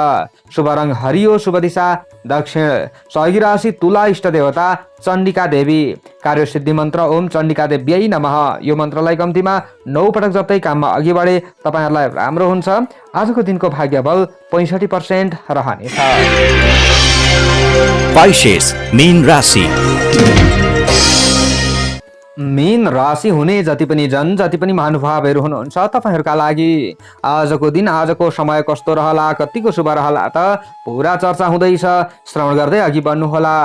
Speaker 3: शुभ रङ हरियो, शुभ दिशा दक्षिण। सहयोगी राशि तुला, इष्ट देवता चण्डिका देवी। कार्यसिद्धि मन्त्र ओम चण्डिका देव्यै नमः। यो मन्त्रलाई कम्तीमा 9 पटक जप्दै काममा अघि बढे तपाईहरुलाई राम्रो हुन्छ। आजको दिनको भाग्य बल 65% रहनेछ।
Speaker 2: पाइसेस मीन राशि।
Speaker 3: मीन राशि हुने जति पनि जन, जति पनि महानुभावहरू हुनुहुन्छ तपाईहरुका लागि आजको दिन, आजको समय कस्तो रहला, कतिको शुभ रहला त पुरा चर्चा हुँदैछ। श्रवण गर्दै अघि बढ्नुहोला।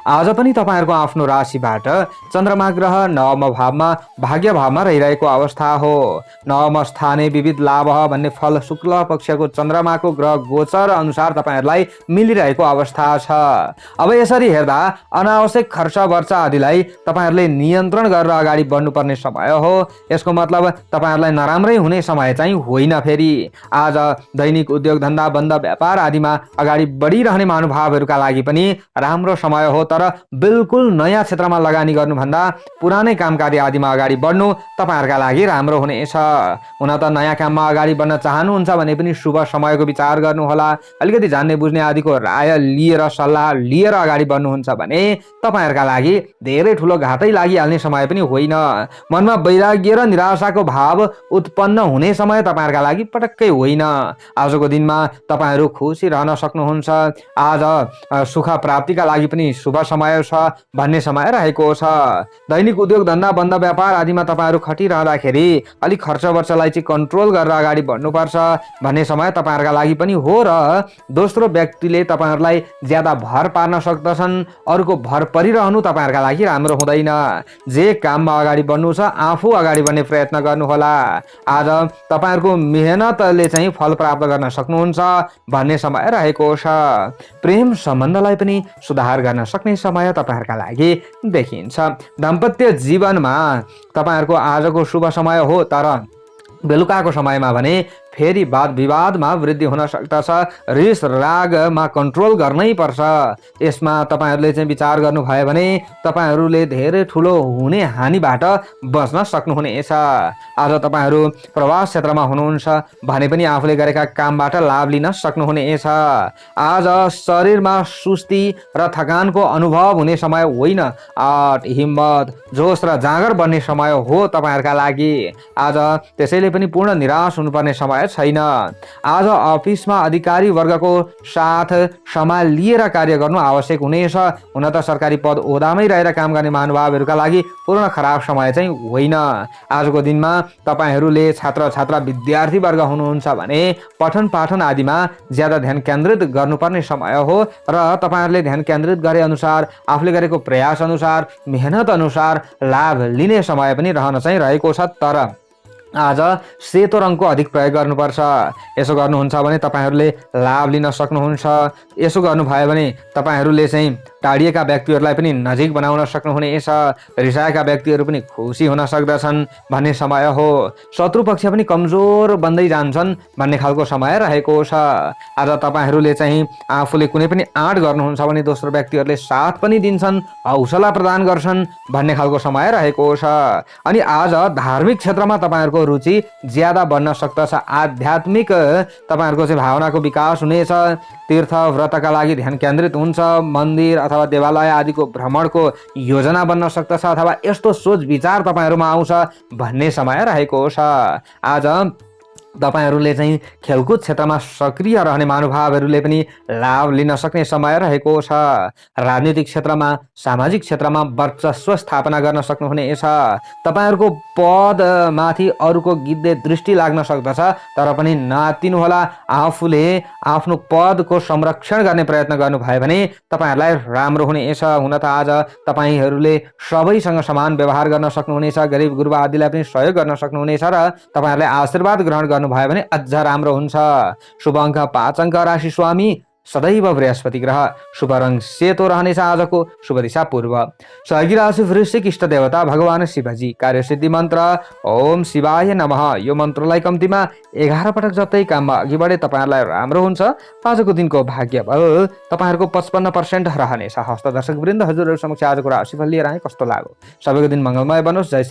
Speaker 3: आज पनि तपाईहरुको आफ्नो राशिबाट चन्द्रमा ग्रह नवम भावमा, भाग्य भावमा रहिरहेको अवस्था हो। नवम स्थाने विविध लाभ भन्ने फल शुक्ल पक्षको चन्द्रमाको ग्रह गोचर अनुसार तपाईहरुलाई मिलिरहेको अवस्था छ। अब यसरी हेर्दा अनावश्यक खर्च वर्चा आदिलाई तपाईहरुले नियन्त्रण गरेर अगाडि बढ्नुपर्ने समय हो। यसको मतलब तपाईहरुलाई नराम्रै हुने समय चाहिँ होइन। फेरि आज दैनिक उद्योग धन्दा, बन्द व्यापार आदिमा अगाडि बढिरहने महानुभावहरूका लागि पनि राम्रो समय हो। तर बिल्कुल नयाँ क्षेत्रमा लगानी गर्नुभन्दा पुरानै कामकाज आदिमा अगाडि बढ्नु तपाईहरुका लागि राम्रो हुनेछ। हुन त नयाँ काममा अगाडि बढ्न चाहनुहुन्छ भने पनि शुभ समयको विचार गर्नुहोला। अलिकति जान्ने बुझ्ने आदिको राय लिएर, सल्लाह लिएर अगाडि बढ्नुहुन्छ भने तपाईहरुका लागि धेरै ठुलो घातै लागिहाल्ने समय पनि होइन। मनमा वैराग्य र निराशाको भाव उत्पन्न हुने समय तपाईहरुका लागि पटक्कै होइन। आजको दिनमा तपाईहरु खुसी रहन सक्नुहुन्छ। आज सुख प्राप्तिका लागि पनि शुभ समय छ भन्ने समय रहेको छ। दैनिक उद्योग धन्दा, बन्द व्यापार आदिमा तपाईहरु खटिरहँदाखेरि अलिक खर्च वर्चलाई चाहिँ कन्ट्रोल गरेर अगाडि बढ्नुपर्छ भन्ने समय तपाईहरुका लागि पनि हो। र दोस्रो व्यक्तिले तपाईहरुलाई ज्यादा भर पार्न सक्दछन्। अरूको भर परिरहनु तपाईहरुका लागि राम्रो हुँदैन। जे काममा अगाडि बढ्नु छ आफू अगाडि बढ्ने प्रयत्न गर्नुहोला। आज तपाईहरुको मेहनतले चाहिँ फल प्राप्त गर्न सक्नुहुन्छ भन्ने समय रहेको छ। प्रेम सम्बन्धलाई पनि सुधार गर्न सक्ने समय तपाईहरुका लागि देखिन्छ। दाम्पत्य जीवनमा तपाईहरुको आजको शुभ समय हो। तर बेलुकाको समयमा भने फेरि वाद विवादमा वृद्धि हुन सक्दछ। रिस रागमा कन्ट्रोल गर्नै पर्छ। यसमा तपाईहरुले चाहिँ विचार गर्नुभयो भने तपाईहरुले धेरै ठुलो हुने हानिबाट बच्न सक्नुहुनेछ। आज तपाईहरु प्रवास क्षेत्रमा हुनुहुन्छ भने पनि आफूले गरेका कामबाट लाभ लिन सक्नुहुनेछ। आज शरीरमा सुस्ती र थकानको अनुभव हुने समय होइन। आँट, हिम्मत, जोश र जाँगर बन्ने समय हो तपाईहरुका लागि। आज त्यसैले पनि पूर्ण निराश हुनुपर्ने समय छैन। आज अफिसमा अधिकारी वर्गको साथ सम्मान लिएर कार्य गर्नु आवश्यक हुनेछ। हुन त सरकारी पद ओहदामै रहेर काम गर्ने महानुभावहरूका लागि पूर्ण खराब समय चाहिँ होइन। आजको दिनमा तपाईहरूले छात्र छात्रा विद्यार्थी वर्ग हुनुहुन्छ भने पठन पाठन आदिमा ज्यादा ध्यान केन्द्रित गर्नुपर्ने समय हो। र तपाईहरूले ध्यान केन्द्रित गरे अनुसार, आफूले गरेको प्रयास अनुसार, मेहनत अनुसार लाभ लिने समय पनि रहन चाहिँ रहेको छ। तर आज सेतो रङको अधिक प्रयोग गर्नुपर्छ। यसो गर्नुहुन्छ भने तपाईहरूले लाभ लिन सक्नुहुन्छ। यसो गर्नुभयो भने तपाईहरूले चाहिँ टाढिएका व्यक्तिहरूलाई पनि नजिक बनाउन सक्नुहुनेछ। रिसाएका व्यक्तिहरू पनि खुसी हुन सक्दछन् भन्ने समय हो। शत्रु पक्ष पनि कमजोर बन्दै जान्छन् भन्ने खालको समय रहेको छ। आज तपाईहरूले चाहिँ आफूले कुनै पनि आँट गर्नुहुन्छ भने दोस्रो व्यक्तिहरूले साथ पनि दिन्छन्, हौसला प्रदान गर्छन् भन्ने खालको समय रहेको छ। अनि आज धार्मिक क्षेत्रमा तपाईहरूको रुचि ज्यादा बढ्न सक्दछ। आध्यात्मिक तपाईहरूको चाहिँ भावनाको विकास हुनेछ। तीर्थ व्रतका लागि ध्यान केन्द्रित हुन्छ। मन्दिर अथवा देवालय आदिको भ्रमणको योजना बन्न सक्दछ अथवा यस्तो सोच विचार तपाईहरुमा आउँछ भन्ने समय रहेको छ। आज तपाईहरूले चाहिँ खेलकुद क्षेत्रमा सक्रिय रहने महानुभावहरूले पनि लाभ लिन सक्ने समय रहेको छ। राजनीतिक क्षेत्रमा, सामाजिक क्षेत्रमा वर्चस्व स्थापना गर्न सक्नुहुनेछ। तपाईहरूको पदमाथि अरूको गिद्धे दृष्टि लाग्न सक्दछ। तर पनि नआत्तिनुहोला। आफूले आफ्नो पदको संरक्षण गर्ने प्रयत्न गर्नुभयो भने तपाईहरूलाई राम्रो हुनेछ। हुन त आज तपाईहरूले सबैसँग समान व्यवहार गर्न सक्नुहुनेछ। गरिब गुरुबा आदिलाई पनि सहयोग गर्न सक्नुहुनेछ र तपाईहरूले आशीर्वाद ग्रहण भयो भने अझ राम्रो हुन्छ। शुभ अङ्क 5 अङ्क। राशि स्वामी सदैव बृहस्पति ग्रह। शुभ रङ सेतो रहनेछ आजको। शुभ दिशा पूर्व। सहयोगी राशि वृश्चिक। इष्ट देवता भगवान शिवजी। कार्यसिद्धि मन्त्र ओम शिवाय नमः। यो मन्त्रलाई कम्तीमा 11 पटक जतै काममा अघि बढे तपाईँहरूलाई राम्रो हुन्छ। आजको दिनको भाग्य बल तपाईँहरूको 55% रहनेछ। हस्त दर्शक वृन्द, हजुरहरू समक्ष आजको राशिफल लिएर आए, कस्तो लाग्यो? सबैको दिन मङ्गलमय बनोस्। जय